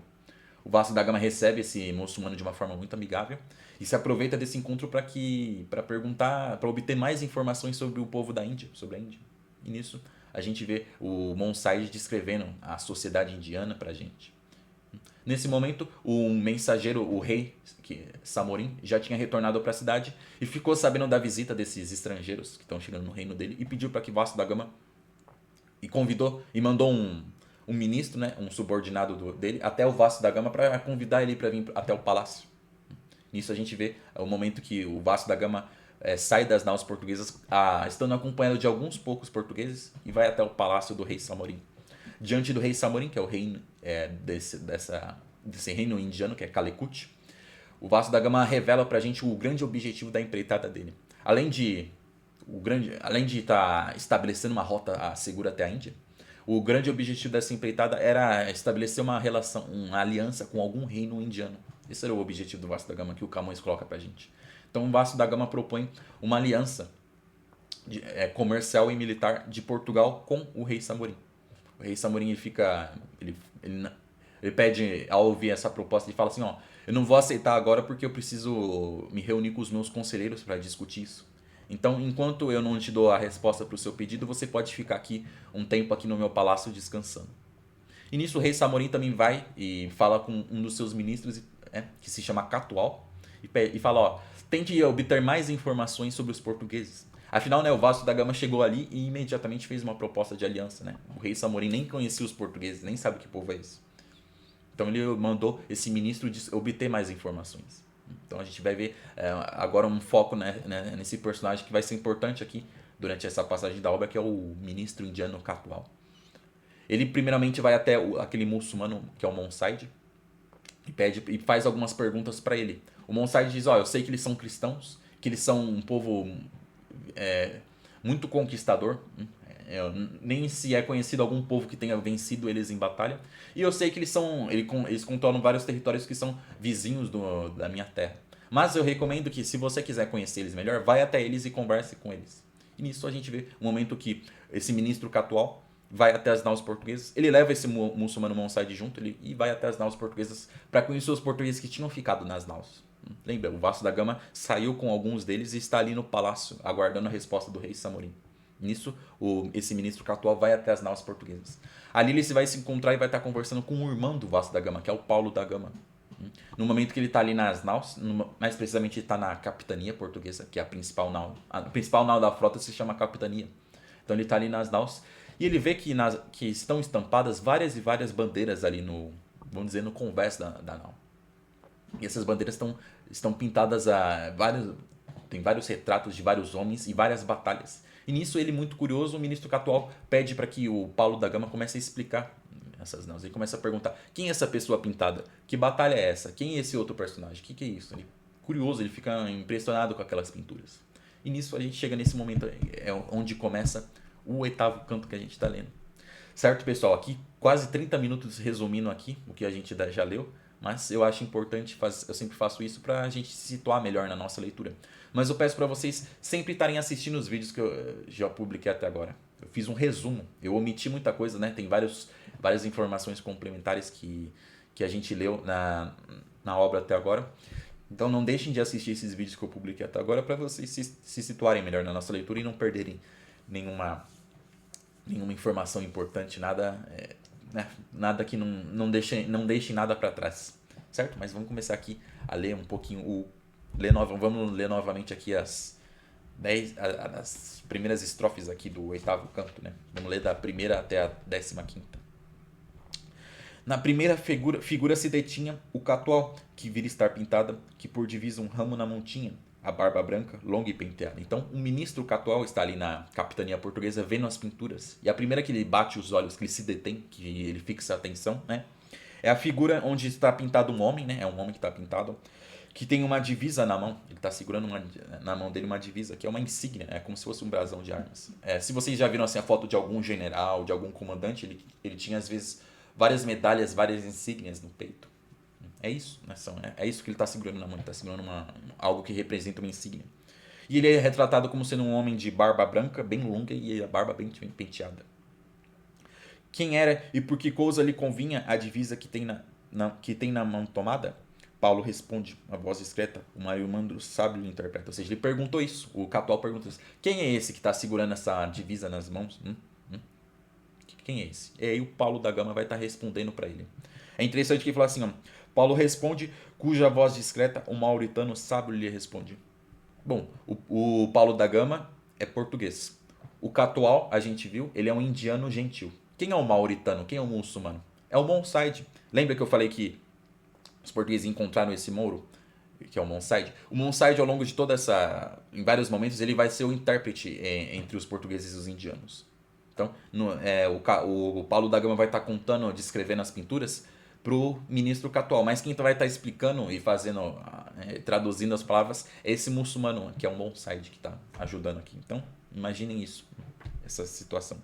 O Vasco da Gama recebe esse muçulmano de uma forma muito amigável e se aproveita desse encontro para perguntar, para obter mais informações sobre o povo da Índia, sobre a Índia. E nisso a gente vê o Monsaid descrevendo a sociedade indiana para a gente. Nesse momento, o mensageiro, o rei Samorim, já tinha retornado para a cidade e ficou sabendo da visita desses estrangeiros que estão chegando no reino dele e pediu para que Vasco da Gama e convidou e mandou um ministro, né, um subordinado dele, até o Vasco da Gama para convidar ele para vir até o palácio. Nisso a gente vê o momento que o Vasco da Gama sai das naus portuguesas, estando acompanhado de alguns poucos portugueses, e vai até o palácio do rei Samorim. Diante do rei Samorim, que é o rei desse reino indiano, que é Calicut, o Vasco da Gama revela pra gente o grande objetivo da empreitada dele. Além de estar estabelecendo uma rota segura até a Índia, o grande objetivo dessa empreitada era estabelecer uma relação, uma aliança com algum reino indiano. Esse era o objetivo do Vasco da Gama que o Camões coloca pra gente. Então o Vasco da Gama propõe uma aliança comercial e militar de Portugal com o rei Samorim. O rei Samorim ele pede, ao ouvir essa proposta, ele fala assim, ó, eu não vou aceitar agora porque eu preciso me reunir com os meus conselheiros para discutir isso. Então, enquanto eu não te dou a resposta para o seu pedido, você pode ficar aqui um tempo aqui no meu palácio descansando. E nisso o rei Samorim também vai e fala com um dos seus ministros, que se chama Catual, e fala, ó, tente obter mais informações sobre os portugueses. Afinal, né, o Vasco da Gama chegou ali e imediatamente fez uma proposta de aliança. Né? O rei Samorim nem conhecia os portugueses, nem sabe que povo é esse. Então ele mandou esse ministro obter mais informações. Então a gente vai ver agora um foco, né, nesse personagem que vai ser importante aqui durante essa passagem da obra, que é o ministro indiano Catual. Ele primeiramente vai até aquele muçulmano que é o Monsaid e faz algumas perguntas para ele. O Monsaid diz, ó, eu sei que eles são cristãos, que eles são um povo muito conquistador, nem se é conhecido algum povo que tenha vencido eles em batalha, e eu sei que eles controlam vários territórios que são vizinhos da minha terra. Mas eu recomendo que, se você quiser conhecer eles melhor, vai até eles e converse com eles. E nisso a gente vê o momento que esse ministro Catual vai até as naus portuguesas, ele leva esse muçulmano Monsaid junto e vai até as naus portuguesas para conhecer os portugueses que tinham ficado nas naus. Lembra, o Vasco da Gama saiu com alguns deles e está ali no palácio, aguardando a resposta do rei Samorim. Nisso, esse ministro Catual vai até as naus portuguesas. Ali ele vai se encontrar e vai estar conversando com o irmão do Vasco da Gama, que é o Paulo da Gama. No momento que ele está ali nas naus, mais precisamente ele está na capitania portuguesa, que é a principal nau. A principal nau da frota se chama capitania. Então ele está ali nas naus e ele vê que estão estampadas várias e várias bandeiras ali vamos dizer, no convés da nau. E essas bandeiras estão pintadas tem vários retratos de vários homens e várias batalhas. E nisso ele, muito curioso, o ministro Catual pede para que o Paulo da Gama comece a explicar essas naus. Ele começa a perguntar, quem é essa pessoa pintada? Que batalha é essa? Quem é esse outro personagem? O que é isso? Ele, curioso, ele fica impressionado com aquelas pinturas. E nisso a gente chega nesse momento, onde começa o 8º canto que a gente está lendo. Certo, pessoal? Aqui quase 30 minutos resumindo aqui o que a gente já leu. Mas eu acho importante, eu sempre faço isso para a gente se situar melhor na nossa leitura. Mas eu peço para vocês sempre estarem assistindo os vídeos que eu já publiquei até agora. Eu fiz um resumo, eu omiti muita coisa, né? Tem várias informações complementares que a gente leu na obra até agora. Então não deixem de assistir esses vídeos que eu publiquei até agora para vocês se situarem melhor na nossa leitura e não perderem nenhuma informação importante, nada que não deixe nada para trás, certo? Mas vamos começar aqui a ler um pouquinho, vamos ler novamente aqui as primeiras estrofes aqui do oitavo canto, né? Vamos ler da primeira até a 15ª. Na primeira figura se detinha o catual, que vira estar pintada, que por divisa um ramo na mão tinha, a barba branca, longa e penteada. Então, o ministro catual está ali na capitania portuguesa vendo as pinturas. E a primeira que ele bate os olhos, que ele se detém, que ele fixa a atenção, né? É a figura onde está pintado um homem, né? É um homem que está pintado, que tem uma divisa na mão. Ele está segurando na mão dele uma divisa, que é uma insígnia, é como se fosse um brasão de armas. Se vocês já viram assim, a foto de algum general, de algum comandante, ele tinha às vezes várias medalhas, várias insígnias no peito. É isso, né? É isso que ele está segurando na mão. Ele está segurando algo que representa uma insígnia. E ele é retratado como sendo um homem de barba branca, bem longa, e a barba bem penteada. Quem era e por que coisa lhe convinha a divisa que tem na mão tomada? Paulo responde, a voz discreta, o mariumandro sábio lhe interpreta. Ou seja, ele perguntou isso, o catual perguntou isso. Quem é esse que está segurando essa divisa nas mãos? Quem é esse? E aí o Paulo da Gama vai estar respondendo para ele. É interessante que ele fala assim, ó, Paulo responde, cuja voz discreta o mauritano sábio lhe responde. Bom, o Paulo da Gama é português. O catual, a gente viu, ele é um indiano gentil. Quem é o mauritano? Quem é o muçulmano? É o Monsaid. Lembra que eu falei que os portugueses encontraram esse mouro? Que é o Monsaid. O Monsaid, ao longo de toda essa... Em vários momentos, ele vai ser o intérprete entre os portugueses e os indianos. Então, o Paulo da Gama vai estar contando, descrevendo as pinturas pro ministro catual. Mas quem vai estar explicando e fazendo, traduzindo as palavras é esse muçulmano, que é o Monsaid, que está ajudando aqui. Então, imaginem isso, essa situação.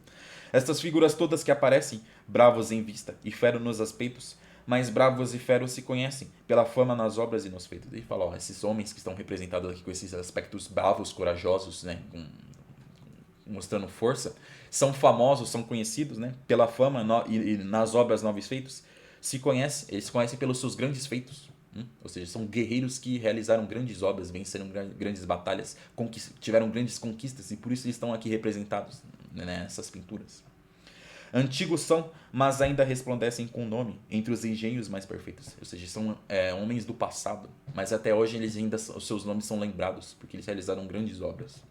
Estas figuras todas que aparecem, bravos em vista e feros nos aspectos, mas bravos e feros se conhecem pela fama nas obras e nos feitos. Ele fala, esses homens que estão representados aqui com esses aspectos bravos, corajosos, né, mostrando força, são famosos, são conhecidos, né, pela fama e nas obras novos feitos, eles se conhecem pelos seus grandes feitos. Ou seja, são guerreiros que realizaram grandes obras, venceram grandes batalhas, tiveram grandes conquistas e por isso eles estão aqui representados, né, nessas pinturas. Antigos são, mas ainda resplandecem com o nome entre os engenhos mais perfeitos. Ou seja, são homens do passado, mas até hoje os seus nomes são lembrados, porque eles realizaram grandes obras.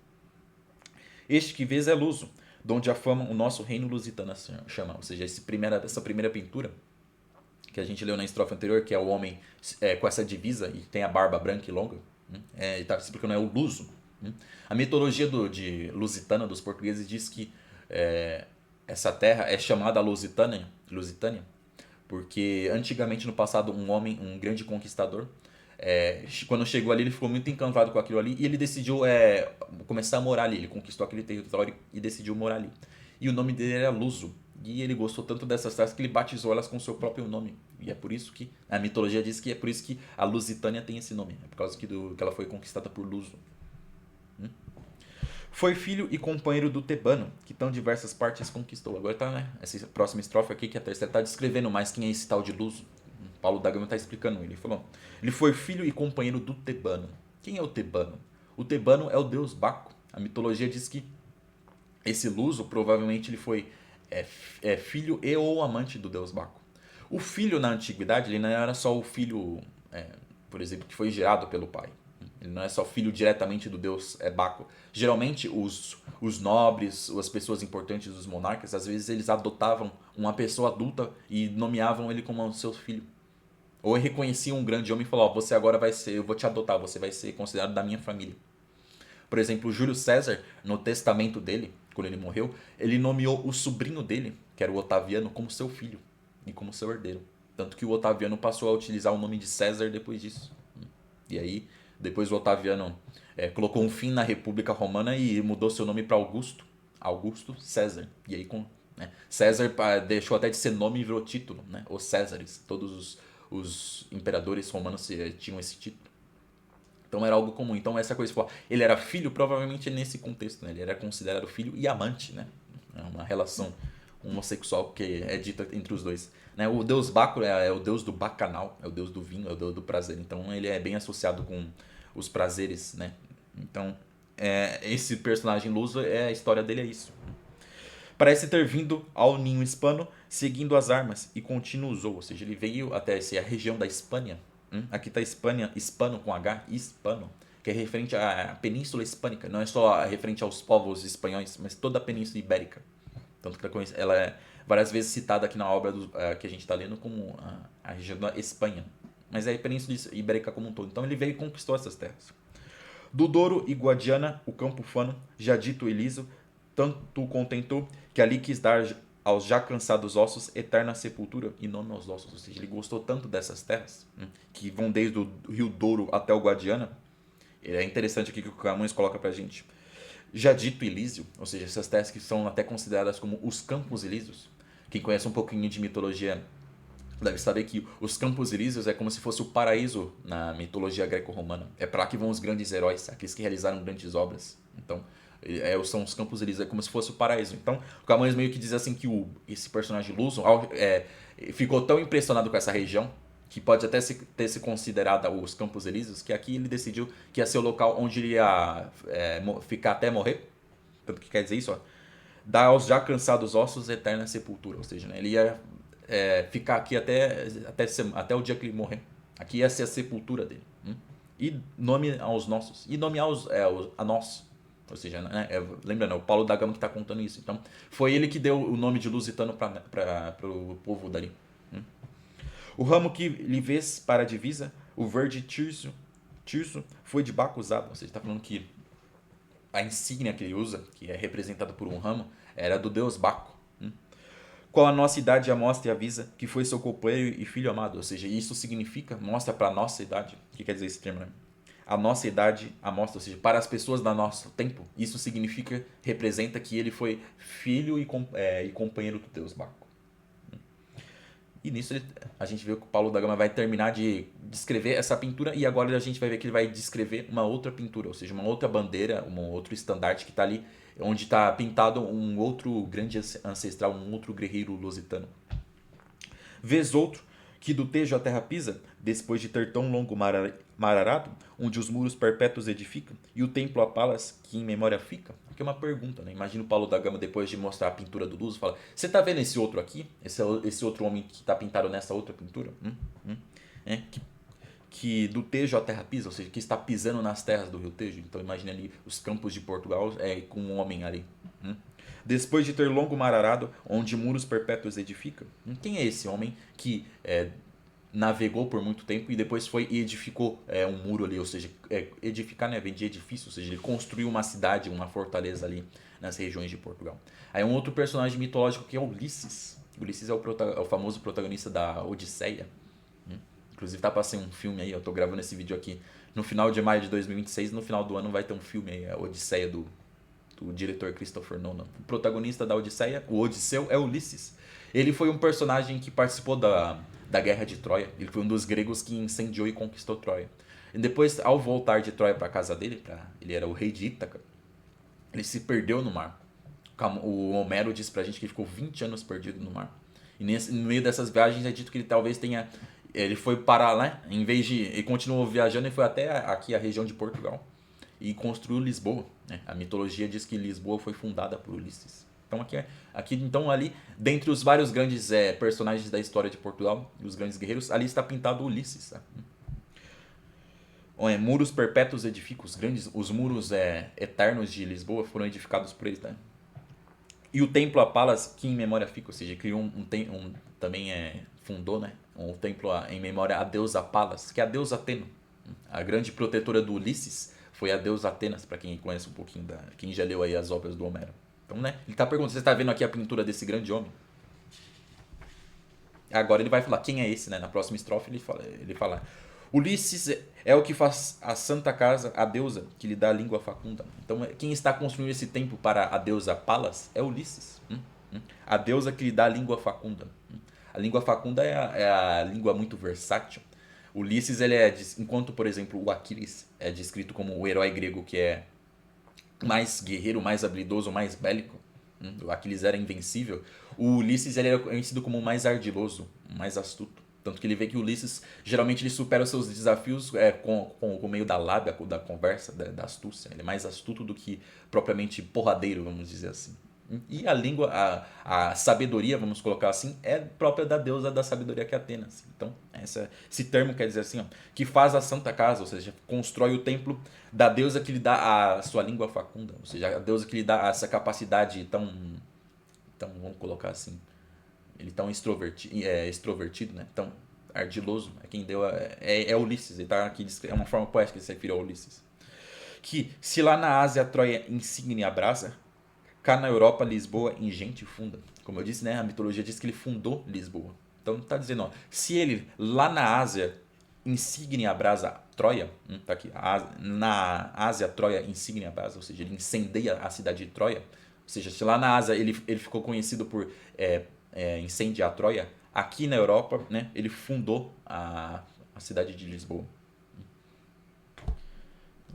Este que vês é Luso, donde a fama o nosso reino lusitano chama. Ou seja, essa primeira pintura que a gente leu na estrofe anterior, que é o homem com essa divisa e tem a barba branca e longa, ele está explicando, é o Luso. A mitologia de Lusitânia, dos portugueses, diz que essa terra é chamada Lusitânia, porque antigamente no passado um grande conquistador, quando chegou ali ele ficou muito encantado com aquilo ali e ele decidiu começar a morar ali. Ele conquistou aquele território e decidiu morar ali. E o nome dele era Luso. E ele gostou tanto dessas terras que ele batizou elas com o seu próprio nome. E é por isso que a mitologia diz que é por isso que a Lusitânia tem esse nome. É por causa que ela foi conquistada por Luso. Foi filho e companheiro do Tebano, que tão diversas partes conquistou. Agora tá, né? Essa próxima estrofe aqui, que é a terceira, tá descrevendo mais quem é esse tal de Luso. Paulo da Gama está explicando ele. Ele falou, ele foi filho e companheiro do Tebano. Quem é o Tebano? O Tebano é o deus Baco. A mitologia diz que esse Luso provavelmente ele foi filho e ou amante do deus Baco. O filho na antiguidade ele não era só o filho, por exemplo, que foi gerado pelo pai. Ele não é só filho diretamente do deus Baco. Geralmente os nobres, as pessoas importantes, os monarcas, às vezes eles adotavam uma pessoa adulta e nomeavam ele como seu filho. Ou reconheciam um grande homem e falavam, você agora vai ser, eu vou te adotar, você vai ser considerado da minha família. Por exemplo, Júlio César, no testamento dele, quando ele morreu, ele nomeou o sobrinho dele, que era o Otaviano, como seu filho e como seu herdeiro. Tanto que o Otaviano passou a utilizar o nome de César depois disso. E aí, depois o Otaviano colocou um fim na República Romana e mudou seu nome para Augusto César. E aí, César deixou até de ser nome e virou título, né? Os Césares, todos os imperadores romanos tinham esse título. Então era algo comum. Então essa coisa, ele era filho, provavelmente nesse contexto, né? Ele era considerado filho e amante, né? É uma relação homossexual que é dita entre os dois, né? O deus Baco é o deus do bacanal, é o deus do vinho, é o deus do prazer. Então ele é bem associado com os prazeres, né? Então esse personagem Luso, a história dele é isso. Parece ter vindo ao ninho hispano seguindo as armas e continuou, ou seja, ele veio até a região da Espanha. Aqui está Espanha, hispano com H, hispano, que é referente à Península Hispânica, não é só referente aos povos espanhóis, mas toda a Península Ibérica. Tanto que ela é várias vezes citada aqui na obra que a gente está lendo como a região da Espanha. Mas é a Península Ibérica como um todo. Então ele veio e conquistou essas terras. Do Douro e Guadiana, o campo fano, já dito e liso, tanto o contentou, que ali quis dar aos já cansados ossos eterna sepultura e nome aos ossos. Ou seja, ele gostou tanto dessas terras, que vão desde o Rio Douro até o Guadiana. É interessante aqui que o Camões coloca pra gente. Já dito Elísio, ou seja, essas terras que são até consideradas como os Campos Elíseos. Quem conhece um pouquinho de mitologia deve saber que os Campos Elíseos é como se fosse o paraíso na mitologia greco-romana. É para lá que vão os grandes heróis, aqueles que realizaram grandes obras. Então, são os Campos Elíseos, é como se fosse o paraíso. Então, o Camões meio que diz assim que esse personagem Lúcio ficou tão impressionado com essa região que pode até ter se considerado os Campos Elíseos, que aqui ele decidiu que ia ser o local onde ele ia ficar até morrer. Tanto que quer dizer isso, ó, dar aos já cansados ossos eterna sepultura. Ou seja, né, ele ia ficar aqui até o dia que ele morrer. Aqui ia ser a sepultura dele. E nome aos nossos. E nome a nós. Ou seja, né, lembrando, é o Paulo da Gama que está contando isso. Então, foi ele que deu o nome de Lusitano para o povo dali. O ramo que lhe vês para a divisa, o verde tirso, foi de Baco usado. Ou seja, está falando que a insígnia que ele usa, que é representada por um ramo, era do deus Baco. Qual a nossa idade mostra e avisa que foi seu companheiro e filho amado. Ou seja, isso significa, mostra para a nossa idade. O que quer dizer esse termo, né? A nossa idade mostra, ou seja, para as pessoas do nosso tempo, isso significa, representa que ele foi filho e companheiro do deus Baco. E nisso a gente vê que o Paulo da Gama vai terminar de descrever essa pintura e agora a gente vai ver que ele vai descrever uma outra pintura, ou seja, uma outra bandeira, um outro estandarte que está ali, onde está pintado um outro grande ancestral, um outro guerreiro lusitano. Vês outro que do Tejo a terra pisa, depois de ter tão longo mar arado, onde os muros perpétuos edificam, e o templo a palas que em memória fica? Aqui é uma pergunta, né? Imagina o Paulo da Gama, depois de mostrar a pintura do Lúcio, fala, você tá vendo esse outro aqui? Esse outro homem que está pintado nessa outra pintura? Que do Tejo a terra pisa, ou seja, que está pisando nas terras do Rio Tejo. Então imagine ali os campos de Portugal com um homem ali. Depois de ter longo mar arado, onde muros perpétuos edificam. Quem é esse homem que navegou por muito tempo e depois foi e edificou um muro ali? Ou seja, edificar, né, vem de edifício, ou seja, ele construiu uma cidade, uma fortaleza ali nas regiões de Portugal. Aí um outro personagem mitológico que é Ulisses. Ulisses é o famoso protagonista da Odisseia. Inclusive tá passando um filme aí, eu tô gravando esse vídeo aqui no final de maio de 2026, no final do ano vai ter um filme aí, a Odisseia do diretor Christopher Nolan. O protagonista da Odisseia, o Odisseu, é Ulisses. Ele foi um personagem que participou da Guerra de Troia. Ele foi um dos gregos que incendiou e conquistou Troia. E depois, ao voltar de Troia para casa dele, ele era o rei de Ítaca, ele se perdeu no mar. O Homero diz pra gente que ele ficou 20 anos perdido no mar. E no meio dessas viagens é dito que ele talvez tenha... Ele foi parar lá, em vez de... Ele continuou viajando e foi até aqui a região de Portugal. E construiu Lisboa. Né? A mitologia diz que Lisboa foi fundada por Ulisses. Então então ali, dentre os vários grandes personagens da história de Portugal, os grandes guerreiros, ali está pintado Ulisses. Tá? Muros perpétuos edificam, os muros eternos de Lisboa foram edificados por eles. Tá? E o templo a Palas, que em memória fica, ou seja, criou também fundou, né, um templo em memória a deusa Palas, que é a deusa Atena. A grande protetora do Ulisses foi a deusa Atenas, para quem conhece um pouquinho, quem já leu aí as obras do Homero. Então, né, ele está perguntando, você está vendo aqui a pintura desse grande homem? Agora ele vai falar, quem é esse, né? Na próxima estrofe ele fala Ulisses é o que faz a santa casa, a deusa, que lhe dá a língua facunda. Então, quem está construindo esse templo para a deusa Palas é Ulisses. A deusa que lhe dá a língua facunda. A língua facunda é a língua muito versátil. Ulisses, enquanto, por exemplo, o Aquiles é descrito como o herói grego que é mais guerreiro, mais habilidoso, mais bélico. O Aquiles era invencível. O Ulisses ele era conhecido como mais ardiloso, mais astuto. Tanto que ele vê que o Ulisses, geralmente, ele supera os seus desafios com o meio da lábia, da conversa, da astúcia. Ele é mais astuto do que propriamente porradeiro, vamos dizer assim. E a língua, a sabedoria, vamos colocar assim, é própria da deusa da sabedoria que é Atenas. Então, esse termo quer dizer assim, ó, que faz a santa casa, ou seja, constrói o templo da deusa que lhe dá a sua língua facunda, ou seja, a deusa que lhe dá essa capacidade tão vamos colocar assim, ele tão extrovertido, né? Tão ardiloso, é quem deu é Ulisses, ele tá aqui, é uma forma poética que se refere a Ulisses. Que se lá na Ásia Troia insigne a brasa, cá na Europa, Lisboa, em gente funda. Como eu disse, né? A mitologia diz que ele fundou Lisboa. Então tá dizendo, ó, se ele lá na Ásia insigne a brasa Troia, tá aqui, na Ásia Troia insigne a brasa, ou seja, ele incendeia a cidade de Troia, ou seja, se lá na Ásia ele ficou conhecido por incendiar a Troia, aqui na Europa, né, ele fundou a cidade de Lisboa.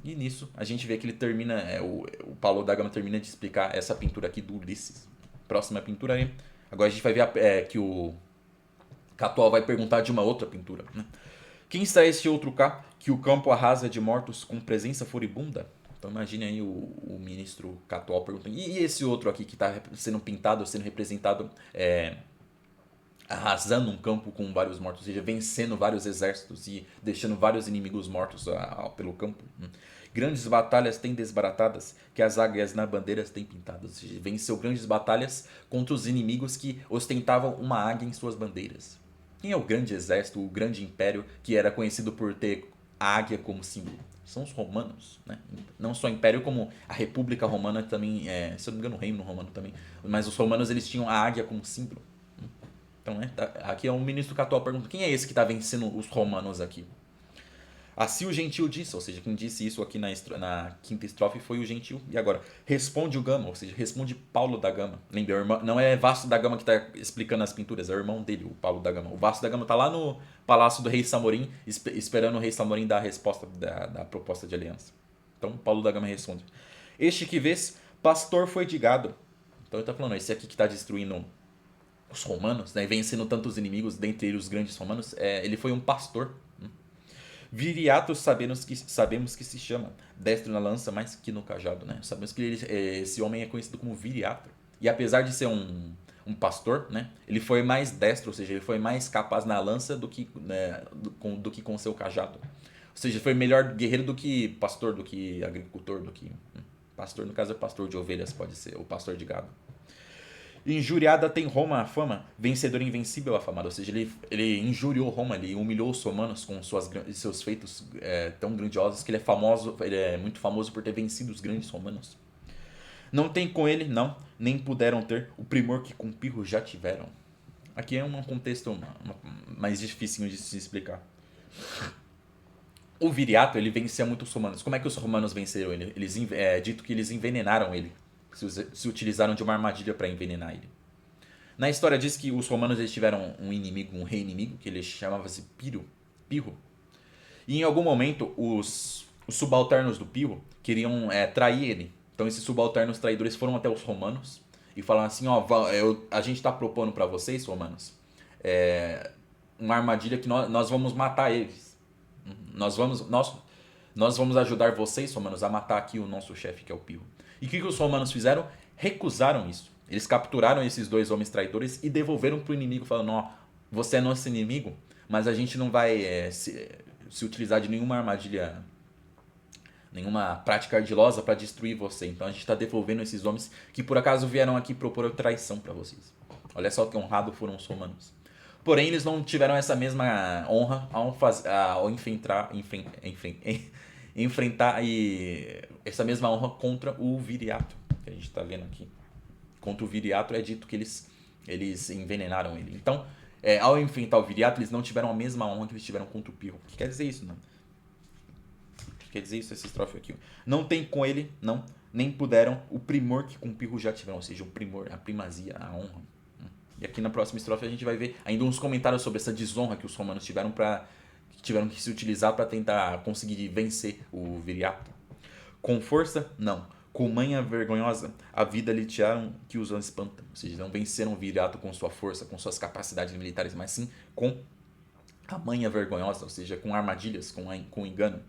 E nisso a gente vê que ele termina, o Paulo da Gama termina de explicar essa pintura aqui do Ulisses. Próxima pintura aí. Agora a gente vai ver que o Catual vai perguntar de uma outra pintura. Né? Quem está esse outro cá que o campo arrasa de mortos com presença furibunda? Então imagine aí o ministro Catual perguntando. E esse outro aqui que está sendo pintado, sendo representado arrasando um campo com vários mortos, ou seja, vencendo vários exércitos e deixando vários inimigos mortos pelo campo. Grandes batalhas têm desbaratadas, que as águias na bandeira têm pintadas. Ou seja, venceu grandes batalhas contra os inimigos que ostentavam uma águia em suas bandeiras. Quem é o grande exército, o grande império que era conhecido por ter a águia como símbolo? São os romanos, né? Não só o império, como a República Romana também, se eu não me engano, o reino romano também. Mas os romanos eles tinham a águia como símbolo. Então, né, aqui é um ministro Catual pergunta: quem é esse que está vencendo os romanos aqui? Assim o gentil disse, ou seja, quem disse isso aqui na quinta estrofe foi o gentil. E agora, responde o Gama, ou seja, responde Paulo da Gama. Lembra, não é Vasco da Gama que está explicando as pinturas, é o irmão dele, o Paulo da Gama. O Vasco da Gama está lá no palácio do rei Samorim, esperando o rei Samorim dar a resposta da proposta de aliança. Então, Paulo da Gama responde: este que vês, pastor foi de gado. Então ele está falando, esse aqui que está destruindo os romanos, né, vencendo tantos inimigos, dentre eles os grandes romanos, ele foi um pastor. Viriato sabemos que se chama, destro na lança mais que no cajado, né? Sabemos que esse homem é conhecido como Viriato. E apesar de ser um pastor, né? Ele foi mais destro, ou seja, ele foi mais capaz na lança do que, né, do que com seu cajado. Ou seja, foi melhor guerreiro do que pastor, do que agricultor, do que... Pastor, no caso, é pastor de ovelhas, pode ser, ou pastor de gado. Injuriada tem Roma a fama, vencedor invencível afamado. Ou seja, ele injuriou Roma, ele humilhou os romanos com seus feitos tão grandiosos que ele é muito famoso por ter vencido os grandes romanos. Não tem com ele, não, nem puderam ter o primor que com Pirro já tiveram. Aqui é um contexto mais difícil de se explicar. O Viriato, ele vencia muitos romanos. Como é que os romanos venceram ele? É dito que eles envenenaram ele. Se utilizaram de uma armadilha para envenenar ele. Na história diz que os romanos eles tiveram um inimigo, um rei inimigo, que ele chamava-se Pirro. E em algum momento os subalternos do Pirro queriam trair ele. Então esses subalternos traidores foram até os romanos e falaram assim, ó, a gente está propondo para vocês, romanos, uma armadilha que nós vamos matar eles. Nós vamos ajudar vocês, romanos, a matar aqui o nosso chefe, que é o Pirro. E o que os romanos fizeram? Recusaram isso. Eles capturaram esses dois homens traidores e devolveram para o inimigo, falando, ó, você é nosso inimigo, mas a gente não vai se utilizar de nenhuma armadilha, nenhuma prática ardilosa para destruir você. Então a gente está devolvendo esses homens que por acaso vieram aqui propor traição para vocês. Olha só que honrado foram os romanos. Porém, eles não tiveram essa mesma honra ao enfrentar essa mesma honra contra o Viriato, que a gente está vendo aqui. Contra o Viriato é dito que eles envenenaram ele. Então, ao enfrentar o Viriato, eles não tiveram a mesma honra que eles tiveram contra o Pirro. O que quer dizer isso, não? O que quer dizer isso, essa estrofe aqui? Não tem com ele, não, nem puderam o primor que com o Pirro já tiveram. Ou seja, o primor, a primazia, a honra. E aqui na próxima estrofe a gente vai ver ainda uns comentários sobre essa desonra que os romanos tiveram que se utilizar para tentar conseguir vencer o Viriato. Com força, não. Com manha vergonhosa, a vida lhe tiraram que os espanta. Ou seja, não venceram o Viriato com sua força, com suas capacidades militares, mas sim com a manha vergonhosa, ou seja, com armadilhas, com engano.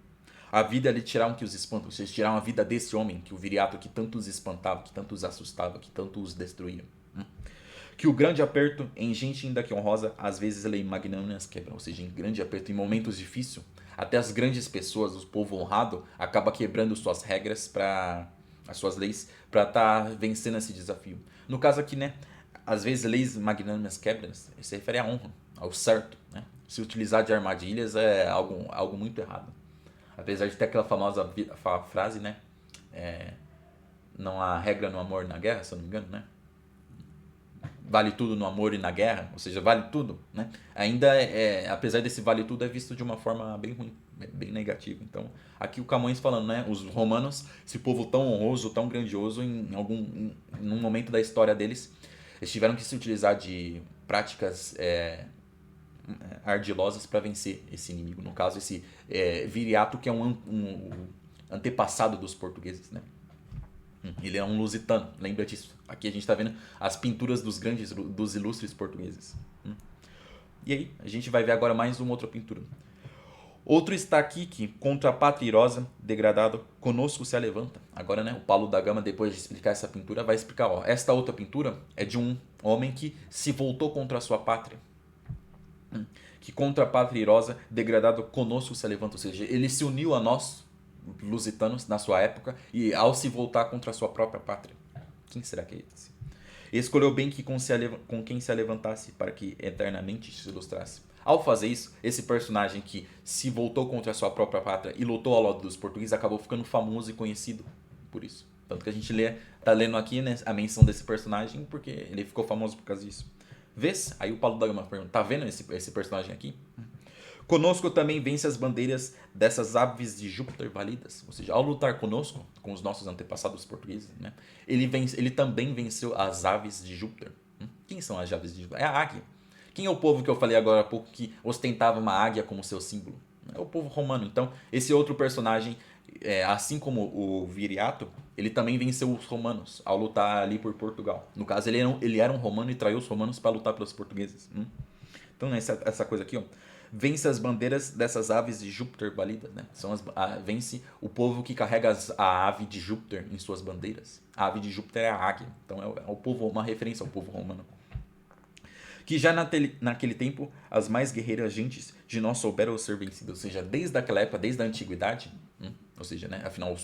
A vida lhe tiraram que os espantam. Vocês tiraram a vida desse homem, que o viriato que tanto os espantava, que tanto os assustava, que tanto os destruía. Que o grande aperto, em gente ainda que honrosa, às vezes lei magnânimas quebra. Ou seja, em grande aperto, em momentos difíceis, até as grandes pessoas, o povo honrado, acaba quebrando suas regras para as suas leis para estar vencendo esse desafio. No caso aqui, né, às vezes leis magnânimas quebram, se refere à honra, ao certo, né? Se utilizar de armadilhas é algo muito errado. Apesar de ter aquela famosa frase, né? Não há regra no amor e na guerra, se eu não me engano, né? Vale tudo no amor e na guerra, ou seja, vale tudo, né? Ainda, apesar desse vale tudo, é visto de uma forma bem ruim, bem negativa. Então, aqui o Camões falando, né? Os romanos, esse povo tão honroso, tão grandioso, em um momento da história deles, eles tiveram que se utilizar de práticas ardilosas para vencer esse inimigo. No caso, esse Viriato, que é um antepassado dos portugueses, né? Ele é um lusitano, lembra disso. Aqui a gente está vendo as pinturas dos ilustres portugueses. E aí, a gente vai ver agora mais uma outra pintura. Outro está aqui que, contra a pátria irosa, degradado, conosco se levanta. Agora, né, o Paulo da Gama, depois de explicar essa pintura, vai explicar, ó, esta outra pintura é de um homem que se voltou contra a sua pátria. Que contra a pátria irosa, degradado, conosco se levanta. Ou seja, ele se uniu a nós, lusitanos, na sua época, e ao se voltar contra a sua própria pátria. Quem será que é esse? Escolheu bem que com quem se levantasse, para que eternamente se ilustrasse. Ao fazer isso, esse personagem que se voltou contra a sua própria pátria e lutou ao lado dos portugueses, acabou ficando famoso e conhecido por isso. Tanto que a gente tá lendo aqui, né, a menção desse personagem, porque ele ficou famoso por causa disso. Vês? Aí o Paulo da Gama pergunta, tá vendo esse personagem aqui? Conosco também vence as bandeiras dessas aves de Júpiter validas. Ou seja, ao lutar conosco, com os nossos antepassados portugueses, né, ele também venceu as aves de Júpiter. Quem são as aves de Júpiter? É a águia. Quem é o povo que eu falei agora há pouco que ostentava uma águia como seu símbolo? É o povo romano. Então, esse outro personagem, assim como o Viriato, ele também venceu os romanos ao lutar ali por Portugal. No caso, ele era um romano e traiu os romanos para lutar pelos portugueses. Então, essa coisa aqui, ó. Vence as bandeiras dessas aves de Júpiter balidas, né? Vence o povo que carrega a ave de Júpiter em suas bandeiras. A ave de Júpiter é a águia. Então é o povo, uma referência ao povo romano. Que já naquele tempo as mais guerreiras gentes de nós souberam ser vencidas. Ou seja, desde aquela época, desde a antiguidade, ou seja, né? Afinal,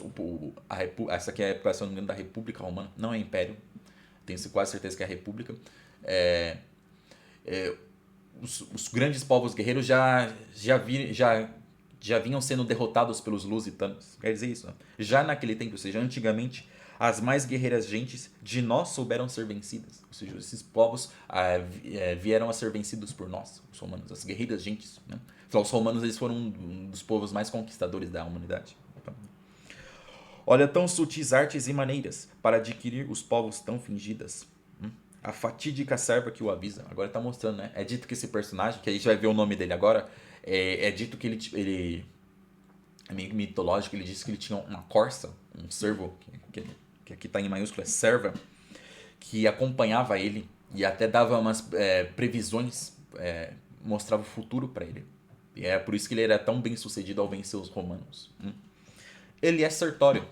essa aqui é a época, se eu não me engano, da República Romana, não é Império. Tenho quase certeza que é a República. Os grandes povos guerreiros já vinham sendo derrotados pelos lusitanos. Quer dizer isso? Né? Já naquele tempo, ou seja, antigamente, as mais guerreiras gentes de nós souberam ser vencidas. Ou seja, esses povos vieram a ser vencidos por nós, os romanos, as guerreiras gentes. Né? Então, os romanos eles foram um dos povos mais conquistadores da humanidade. Então, olha tão sutis artes e maneiras para adquirir os povos tão fingidas. A fatídica serva que o avisa. Agora tá mostrando, né? É dito que esse personagem, que a gente vai ver o nome dele agora, é dito que ele é meio mitológico, ele disse que ele tinha uma corça, um servo, que aqui tá em maiúsculo, é serva, que acompanhava ele e até dava umas previsões, mostrava o futuro para ele. E é por isso que ele era tão bem sucedido ao vencer os romanos. Ele é Sertório.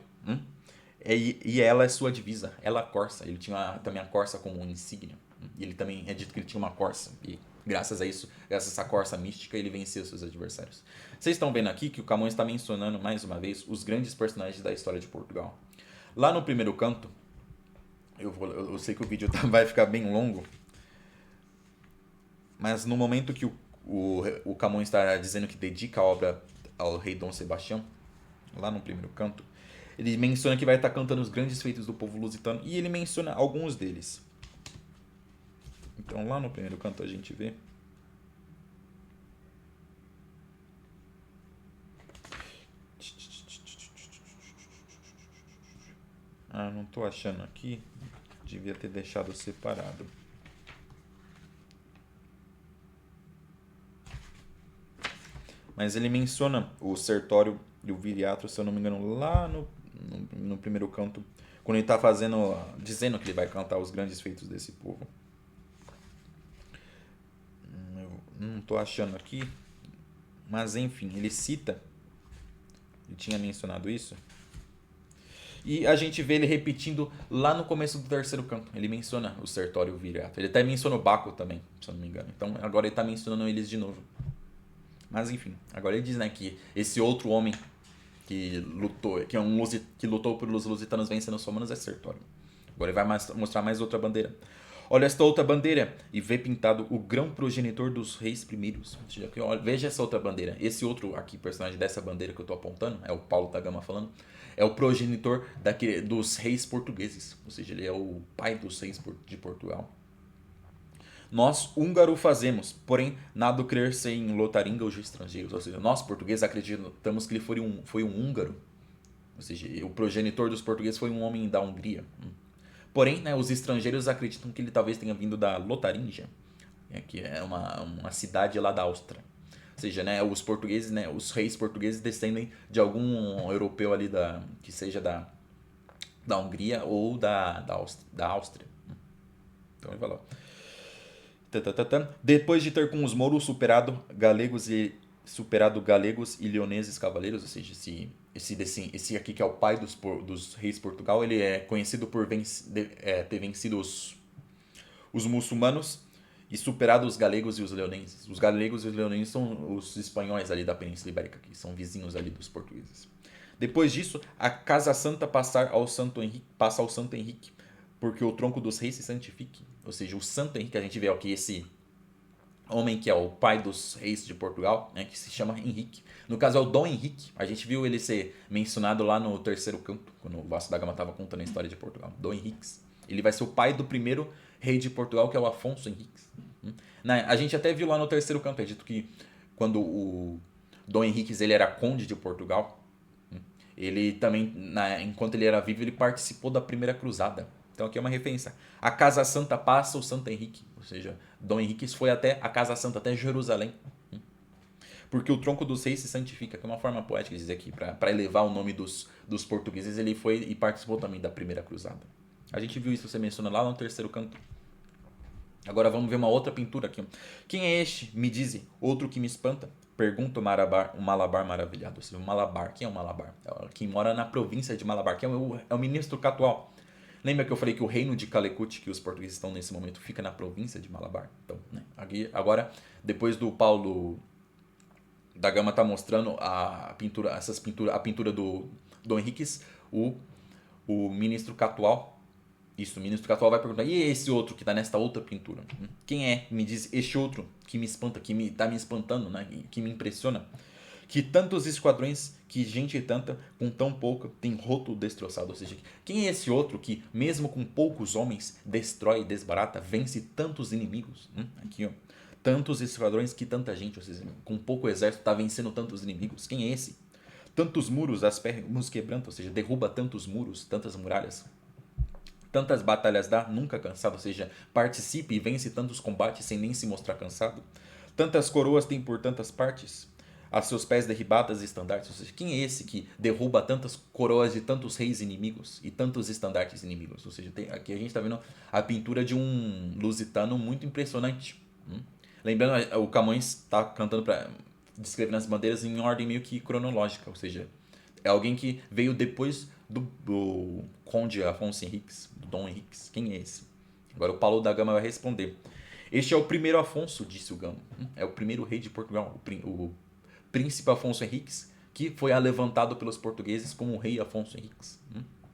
E ela é sua divisa, ela é a corça. Ele tinha também a corça como um insígnia. E ele também é dito que ele tinha uma corça. E graças a isso, graças a essa corça mística, ele venceu seus adversários. Vocês estão vendo aqui que o Camões está mencionando mais uma vez os grandes personagens da história de Portugal. Lá no primeiro canto, eu sei que o vídeo vai ficar bem longo, mas no momento que o Camões está dizendo que dedica a obra ao rei Dom Sebastião, lá no primeiro canto, ele menciona que vai estar cantando os grandes feitos do povo lusitano e ele menciona alguns deles. Então lá no primeiro canto a gente vê não estou achando aqui, devia ter deixado separado. Mas ele menciona o Sertório e o Viriato, se eu não me engano, lá no primeiro canto, quando ele está dizendo que ele vai cantar os grandes feitos desse povo. Eu não estou achando aqui, mas enfim, ele cita Ele tinha mencionado isso. E a gente vê ele repetindo lá no começo do terceiro canto. Ele menciona o Sertório e o Viriato. Ele até menciona o Baco também, se eu não me engano. Então agora ele está mencionando eles de novo. Mas enfim, agora ele diz, né, que esse outro homem que lutou, que é que lutou pelos lusitanos vencendo os romanos é Sertório. Agora ele vai mostrar mais outra bandeira. Olha esta outra bandeira e vê pintado o grão progenitor dos reis primeiros. Veja essa outra bandeira. Esse outro aqui, personagem dessa bandeira que eu estou apontando, é o Paulo da Gama falando, é o progenitor dos reis portugueses. Ou seja, ele é o pai dos reis de Portugal. Nós, húngaro, fazemos, porém, nada crer sem Lotaringa ou estrangeiros. Ou seja, nós, portugueses, acreditamos que ele foi um húngaro. Ou seja, o progenitor dos portugueses foi um homem da Hungria. Porém, né, os estrangeiros acreditam que ele talvez tenha vindo da Lotaringia, que é uma cidade lá da Áustria. Ou seja, né, os portugueses, né, os reis portugueses descendem de algum europeu ali que seja da Hungria ou da Áustria. Então ele falou. Depois de ter com os mouros superado galegos e leoneses cavaleiros, ou seja, esse aqui que é o pai dos reis de Portugal, ele é conhecido por ter vencido os muçulmanos e superado os galegos e os leonenses. Os galegos e os leonenses são os espanhóis ali da Península Ibérica, que são vizinhos ali dos portugueses. Depois disso, a Casa Santa passa ao Santo Henrique, porque o tronco dos reis se santifique. Ou seja, o Santo Henrique, a gente vê aqui esse homem que é o pai dos reis de Portugal, né, que se chama Henrique. No caso é o Dom Henrique. A gente viu ele ser mencionado lá no terceiro canto, quando o Vasco da Gama estava contando a história de Portugal. Dom Henrique. Ele vai ser o pai do primeiro rei de Portugal, que é o Afonso Henriques. A gente até viu lá no terceiro canto, é dito que quando o Dom Henriques ele era conde de Portugal, ele também, enquanto ele era vivo, ele participou da primeira cruzada. Então aqui é uma referência. A Casa Santa passa o Santo Henrique. Ou seja, Dom Henrique foi até a Casa Santa, até Jerusalém. Porque o tronco dos reis se santifica, que é uma forma poética de dizer aqui. Para elevar o nome dos portugueses, ele foi e participou também da primeira cruzada. A gente viu isso, você menciona lá no terceiro canto. Agora vamos ver uma outra pintura aqui. Quem é este? Me dize. Outro que me espanta. Pergunta o Malabar maravilhado. Ou seja, o Malabar. Quem é o Malabar? É quem mora na província de Malabar. Quem é o ministro Catual. Lembra que eu falei que o reino de Calecut, que os portugueses estão nesse momento, fica na província de Malabar? Então, né, agora, depois do Paulo da Gama tá mostrando a pintura do Dom Henriques, o ministro Catual. Isso, o ministro Catual vai perguntar, e esse outro que está nesta outra pintura? Quem é? Me diz, este outro que me espanta, que está me espantando, né? Que me impressiona. Que tantos esquadrões, que gente tanta, com tão pouca, tem roto destroçado. Ou seja, quem é esse outro que, mesmo com poucos homens, destrói, desbarata, vence tantos inimigos? Aqui, ó. Tantos esquadrões que tanta gente, ou seja, com pouco exército, está vencendo tantos inimigos. Quem é esse? Tantos muros, aspergos quebranta, ou seja, derruba tantos muros, tantas muralhas. Tantas batalhas dá, nunca cansado, ou seja, participe e vence tantos combates sem nem se mostrar cansado. Tantas coroas tem por tantas partes, a seus pés derribadas estandartes. Ou seja, quem é esse que derruba tantas coroas de tantos reis inimigos e tantos estandartes inimigos? Ou seja, aqui a gente está vendo a pintura de um lusitano muito impressionante. Lembrando, o Camões está cantando descrevendo as bandeiras em ordem meio que cronológica, ou seja, é alguém que veio depois do conde Afonso Henriques, do Dom Henriques. Quem é esse? Agora o Paulo da Gama vai responder. Este é o primeiro Afonso, disse o Gama. É o primeiro rei de Portugal, o príncipe Afonso Henriques, que foi levantado pelos portugueses como o rei Afonso Henriques.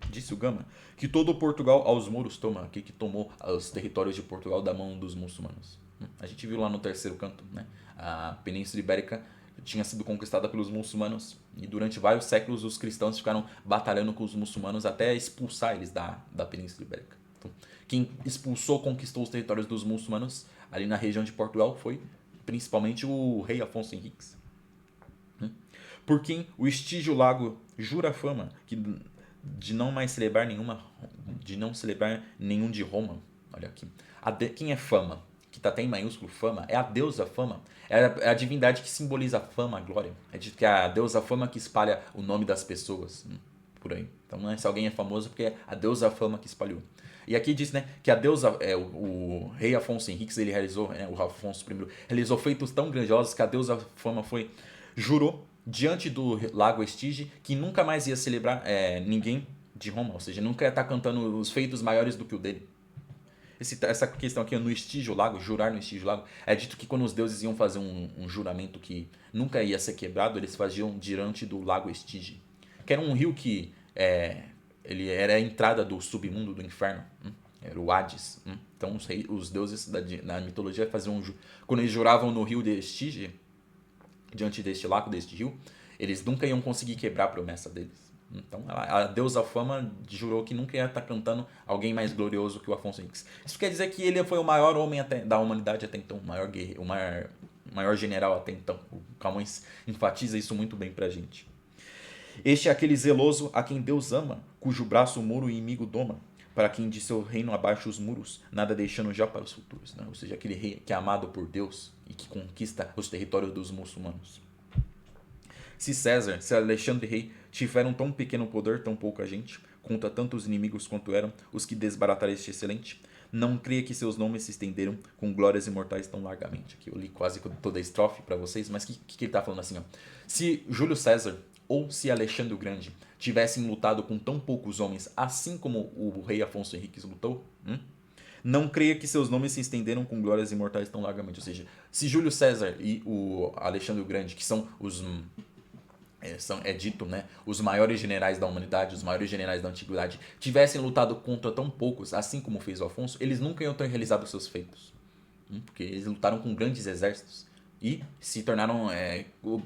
Disse o Gama. Que todo Portugal aos mouros toma, aqui que tomou os territórios de Portugal da mão dos muçulmanos. A gente viu lá no terceiro canto, né? A Península Ibérica tinha sido conquistada pelos muçulmanos e durante vários séculos os cristãos ficaram batalhando com os muçulmanos até expulsar eles da Península Ibérica. Então, quem expulsou, conquistou os territórios dos muçulmanos ali na região de Portugal foi principalmente o rei Afonso Henriques. Por quem o Estígio Lago jura fama de não celebrar nenhum de Roma. Olha aqui. Quem é Fama? Que está até em maiúsculo, Fama, é a deusa Fama. É a divindade que simboliza a fama, a glória. É dito que é a deusa Fama que espalha o nome das pessoas. Por aí. Então não é se alguém é famoso, porque é a deusa Fama que espalhou. E aqui diz, né, que a deusa, o rei Afonso Henriques, ele realizou, o Afonso I, realizou feitos tão grandiosos que a deusa Fama jurou diante do lago Estige, que nunca mais ia celebrar ninguém de Roma, ou seja, nunca ia estar cantando os feitos maiores do que o dele. Essa questão aqui no Estígio Lago, jurar no Estígio Lago, é dito que quando os deuses iam fazer um juramento que nunca ia ser quebrado, eles faziam diante do Lago Estige, que era um rio que ele era a entrada do submundo do inferno, era o Hades. Então os deuses na mitologia faziam quando eles juravam no rio de Estige, diante deste lago, deste rio, eles nunca iam conseguir quebrar a promessa deles. Então a deusa Fama jurou que nunca ia estar cantando alguém mais glorioso que o Afonso Henriques. Isso quer dizer que ele foi o maior homem da humanidade até então, o maior guerreiro, o maior general até então. O Camões enfatiza isso muito bem pra gente. Este é aquele zeloso a quem Deus ama, cujo braço o muro inimigo doma, para quem de seu reino abaixa os muros, nada deixando já para os futuros. Né? Ou seja, aquele rei que é amado por Deus e que conquista os territórios dos muçulmanos. Se César, se Alexandre Rei tiveram tão pequeno poder, tão pouca gente, contra tantos inimigos quanto eram os que desbarataram este excelente, não creia que seus nomes se estenderam com glórias imortais tão largamente. Aqui eu li quase toda a estrofe para vocês, mas o que ele está falando assim? Ó? Se Júlio César ou se Alexandre o Grande tivessem lutado com tão poucos homens, assim como o rei Afonso Henriques lutou, não creia que seus nomes se estenderam com glórias imortais tão largamente. Ou seja, se Júlio César e o Alexandre o Grande, que são os dito, né, os maiores generais da humanidade, os maiores generais da antiguidade, tivessem lutado contra tão poucos, assim como fez o Afonso, eles nunca iam ter realizado seus feitos. Porque eles lutaram com grandes exércitos e se tornaram,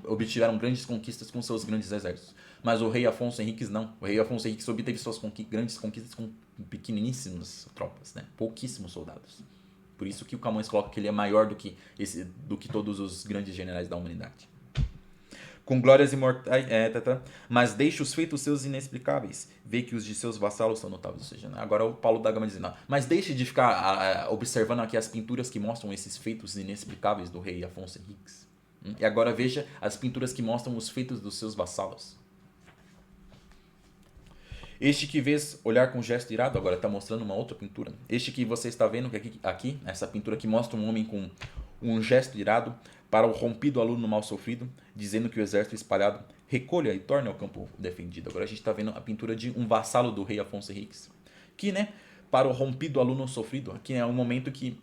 obtiveram grandes conquistas com seus grandes exércitos. Mas o rei Afonso Henriques não. O rei Afonso Henriques obteve suas grandes conquistas com pequeniníssimas tropas, né? Pouquíssimos soldados. Por isso que o Camões coloca que ele é maior do que todos os grandes generais da humanidade. Com glórias imortais, mas deixa os feitos seus inexplicáveis, vê que os de seus vassalos são notáveis. Ou seja, né? Agora o Paulo da Gama diz, não, mas deixe de ficar observando aqui as pinturas que mostram esses feitos inexplicáveis do rei Afonso Henriques. E agora veja as pinturas que mostram os feitos dos seus vassalos. Este que vês olhar com gesto irado, agora está mostrando uma outra pintura. Este que você está vendo aqui, essa pintura que mostra um homem com um gesto irado, para o rompido aluno mal sofrido, dizendo que o exército espalhado recolha e torne ao campo defendido. Agora a gente está vendo a pintura de um vassalo do rei Afonso Henriques, que, né, para o rompido aluno sofrido, aqui é um momento que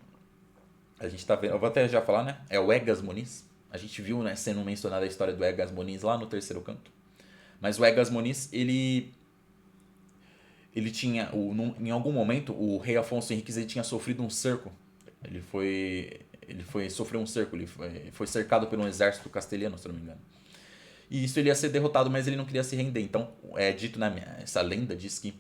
a gente está vendo, eu vou até já falar, né, é o Egas Moniz. A gente viu, né, sendo mencionada a história do Egas Moniz lá no terceiro canto. Mas o Egas Moniz, ele tinha, em algum momento, o rei Afonso Henriques ele tinha sofrido um cerco. Ele sofreu um cerco, ele foi cercado por um exército castelhano, se não me engano. E isso ele ia ser derrotado, mas ele não queria se render. Então, é dito essa lenda diz que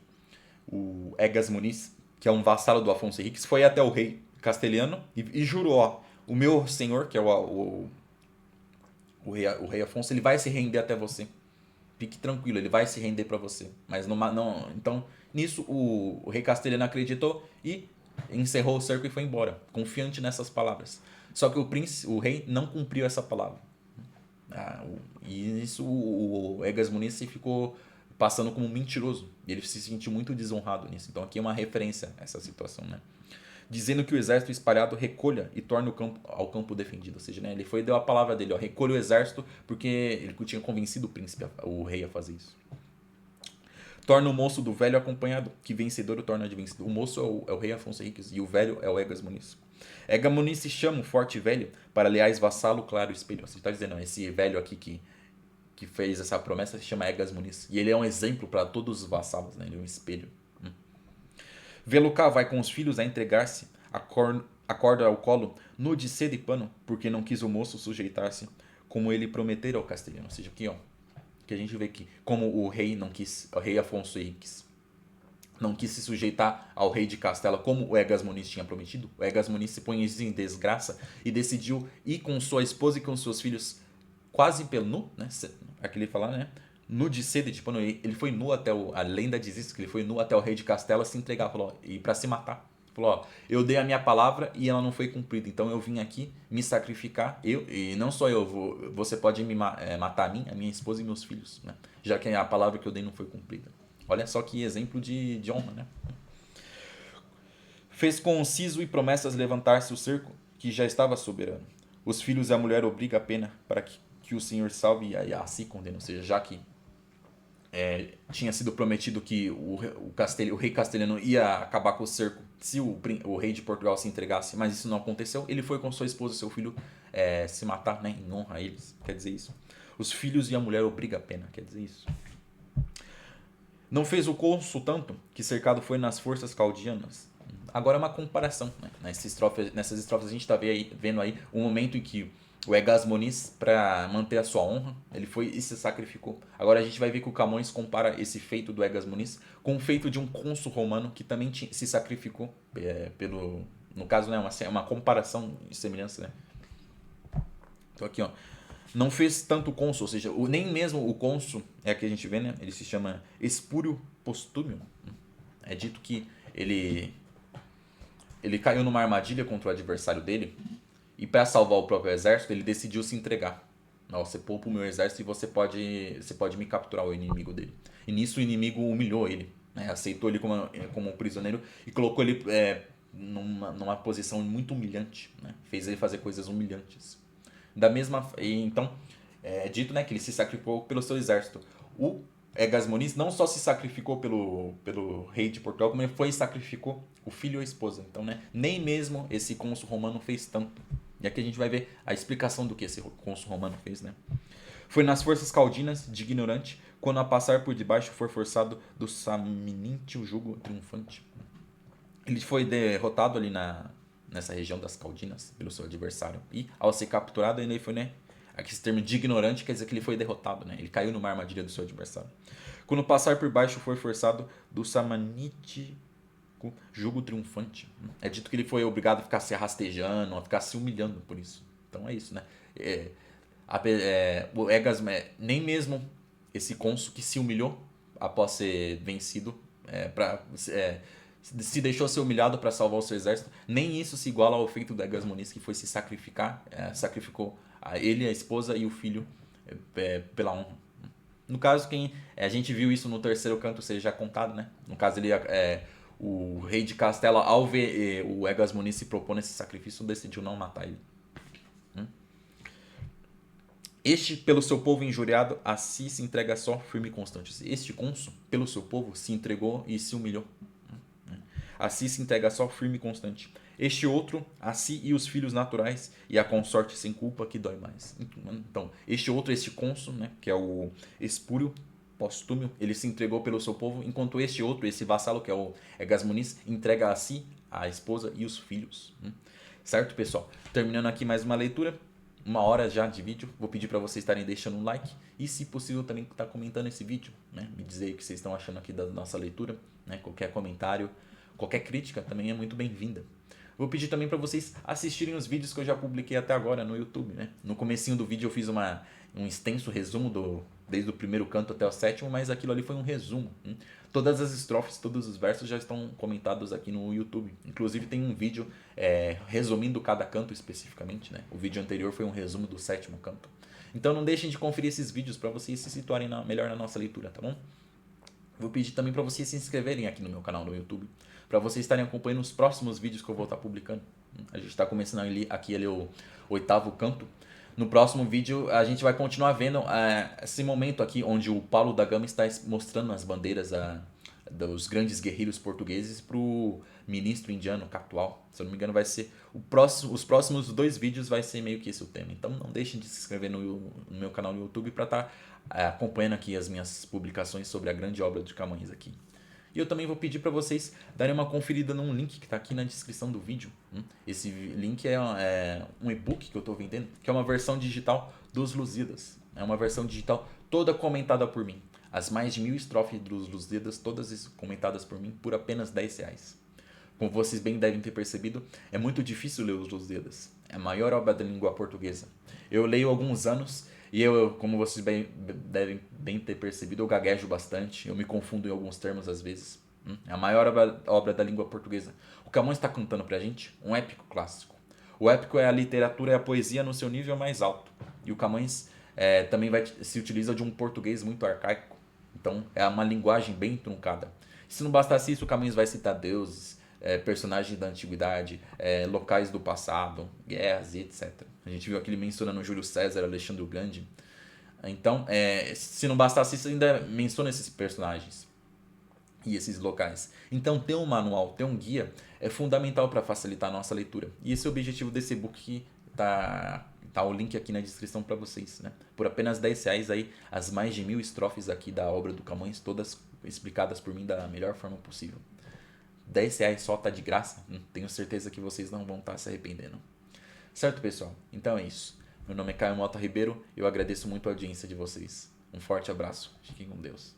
o Egas Muniz, que é um vassalo do Afonso Henriques, foi até o rei castelhano e jurou, ó, o meu senhor, que é o rei Afonso, ele vai se render até você. Fique tranquilo, ele vai se render para você. Mas não, então, nisso o rei castelhano acreditou e encerrou o cerco e foi embora, confiante nessas palavras. Só que o rei não cumpriu essa palavra. E isso o Egas Muniz ficou passando como mentiroso. E ele se sentiu muito desonrado nisso. Então aqui é uma referência a essa situação, né? Dizendo que o exército espalhado recolha e torne ao campo defendido. Ou seja, né, ele deu a palavra dele, ó, recolha o exército, porque ele tinha convencido o rei a fazer isso. Torna o moço do velho acompanhado, que vencedor o torna de vencido. O moço é o rei Afonso Henriques e o velho é o Egas Muniz. Egas Muniz se chama o forte velho para leais vassalo, claro espelho. Você está dizendo, esse velho aqui que fez essa promessa se chama Egas Muniz. E ele é um exemplo para todos os vassalos, né? Ele é um espelho. Velucá vai com os filhos a entregar-se, acorda ao colo, nu de seda e pano, porque não quis o moço sujeitar-se, como ele prometera ao castelhano. Ou seja, aqui, ó, que a gente vê que como o rei Afonso Henriques não quis se sujeitar ao rei de Castela como o Egas Muniz tinha prometido, o Egas Muniz se põe em desgraça e decidiu ir com sua esposa e com seus filhos quase pelo nu, né? Aquele falar, né? Nu de seda, tipo, ele foi nu até a lenda diz isso, que ele foi nu até o rei de Castela se entregar, falou, e para se matar. Falou, ó, eu dei a minha palavra e ela não foi cumprida, então eu vim aqui me sacrificar, e não só você pode me matar a minha esposa e meus filhos, né? Já que a palavra que eu dei não foi cumprida. Olha só que exemplo de honra, né? Fez com siso e promessas levantar-se o cerco, que já estava soberano. Os filhos e a mulher obriga a pena que o Senhor salve e a si condena, ou seja, já que tinha sido prometido que o rei castelhano ia acabar com o cerco se o rei de Portugal se entregasse, mas isso não aconteceu. Ele foi com sua esposa e seu filho se matar, né, em honra a eles, quer dizer isso. Os filhos e a mulher obriga a pena, quer dizer isso. Não fez o cônsul tanto, que cercado foi nas forças caldianas. Agora é uma comparação, né? Nessas estrofes a gente está vendo aí o momento em que o Egas Moniz, para manter a sua honra, ele foi e se sacrificou. Agora a gente vai ver que o Camões compara esse feito do Egas Moniz com o feito de um cônsul romano que também se sacrificou pelo... No caso, né, uma comparação de semelhança, né? Então aqui, ó. Não fez tanto cônsul, ou seja, nem mesmo o cônsul, que a gente vê, né? Ele se chama Espúrio Postúmio. É dito que ele caiu numa armadilha contra o adversário dele e para salvar o próprio exército, ele decidiu se entregar. Não, você poupa o meu exército e você pode me capturar, o inimigo dele. E nisso o inimigo humilhou ele, né? Aceitou ele como um prisioneiro e colocou ele numa posição muito humilhante, né? Fez ele fazer coisas humilhantes. Então, é dito, né, que ele se sacrificou pelo seu exército. O Egas Moniz não só se sacrificou pelo rei de Portugal, como ele foi e sacrificou o filho e a esposa. Então, né, nem mesmo esse cônsul romano fez tanto. E aqui a gente vai ver a explicação do que esse cônsul romano fez, né? Foi nas forças caldinas, de ignorante, quando a passar por debaixo for forçado do samininte o jugo triunfante. Ele foi derrotado ali nessa região das Caldinas pelo seu adversário. E ao ser capturado, ele foi, né? Aqui esse termo de ignorante quer dizer que ele foi derrotado, né? Ele caiu numa armadilha do seu adversário. Quando passar por baixo foi forçado do samanite jugo triunfante. É dito que ele foi obrigado a ficar se rastejando, a ficar se humilhando por isso. Então é isso, né? O Egas, nem mesmo esse cônsul que se humilhou após ser vencido, se deixou ser humilhado para salvar o seu exército, nem isso se iguala ao feito do Egas Moniz, que foi se sacrificar, sacrificou a ele, a esposa e o filho pela honra. No caso, a gente viu isso no terceiro canto ser já contado, né? No caso, o rei de Castela, ao ver o Egas Moniz se propor nesse sacrifício, decidiu não matar ele. Este, pelo seu povo injuriado, a si se entrega só, firme e constante. Este cônsul, pelo seu povo, se entregou e se humilhou. A si se entrega só, firme e constante. Este outro, a si e os filhos naturais, e a consorte sem culpa, que dói mais. Então, este cônsul, né, que é o Espúrio Postúmio, ele se entregou pelo seu povo, enquanto esse vassalo, que é o Egas Moniz, entrega a si, a esposa e os filhos. Certo, pessoal? Terminando aqui mais uma leitura. 1 hora já de vídeo, vou pedir para vocês estarem deixando um like e, se possível, também estar comentando esse vídeo, né? Me dizer o que vocês estão achando aqui da nossa leitura, né? Qualquer comentário, qualquer crítica também é muito bem-vinda. Vou pedir também para vocês assistirem os vídeos que eu já publiquei até agora no YouTube, né? No comecinho do vídeo eu fiz um extenso resumo desde o primeiro canto até o sétimo, mas aquilo ali foi um resumo. Todas as estrofes, todos os versos já estão comentados aqui no YouTube. Inclusive tem um vídeo resumindo cada canto especificamente, né? O vídeo anterior foi um resumo do sétimo canto. Então não deixem de conferir esses vídeos para vocês se situarem melhor na nossa leitura, tá bom? Vou pedir também para vocês se inscreverem aqui no meu canal no YouTube, para vocês estarem acompanhando os próximos vídeos que eu vou estar publicando. A gente está começando aqui o 8º canto. No próximo vídeo a gente vai continuar vendo esse momento aqui onde o Paulo da Gama está mostrando as bandeiras dos grandes guerreiros portugueses para o ministro indiano Catual. Se eu não me engano, vai ser os próximos 2 vídeos vai ser meio que esse o tema. Então não deixem de se inscrever no meu canal no YouTube para estar acompanhando aqui as minhas publicações sobre a grande obra de Camões aqui. E eu também vou pedir para vocês darem uma conferida num link que está aqui na descrição do vídeo. Esse link é um e-book que eu estou vendendo, que é uma versão digital dos Lusíadas. É uma versão digital toda comentada por mim. As mais de 1000 estrofes dos Lusíadas, todas comentadas por mim, por apenas R$10. Como vocês bem devem ter percebido, é muito difícil ler os Lusíadas. É a maior obra da língua portuguesa. Eu leio há alguns anos e como vocês devem bem ter percebido, eu gaguejo bastante, eu me confundo em alguns termos às vezes. É a maior obra da língua portuguesa. O Camões está contando pra gente um épico clássico. O épico é a literatura e a poesia no seu nível mais alto. E o Camões também se utiliza de um português muito arcaico. Então é uma linguagem bem truncada. Se não bastasse isso, o Camões vai citar deuses, personagens da antiguidade, locais do passado, guerras e etc. A gente viu aqui ele mencionando Júlio César, Alexandre o Grande. Então, se não bastasse isso, ainda menciona esses personagens e esses locais. Então, ter um manual, ter um guia é fundamental para facilitar a nossa leitura. E esse é o objetivo desse e-book que tá o link aqui na descrição para vocês, né? Por apenas R$ 10 aí, as mais de 1000 estrofes aqui da obra do Camões, todas explicadas por mim da melhor forma possível. R$ 10 só tá de graça? Tenho certeza que vocês não vão estar se arrependendo. Certo, pessoal? Então é isso. Meu nome é Caio Mota Ribeiro e eu agradeço muito a audiência de vocês. Um forte abraço. Fiquem com Deus.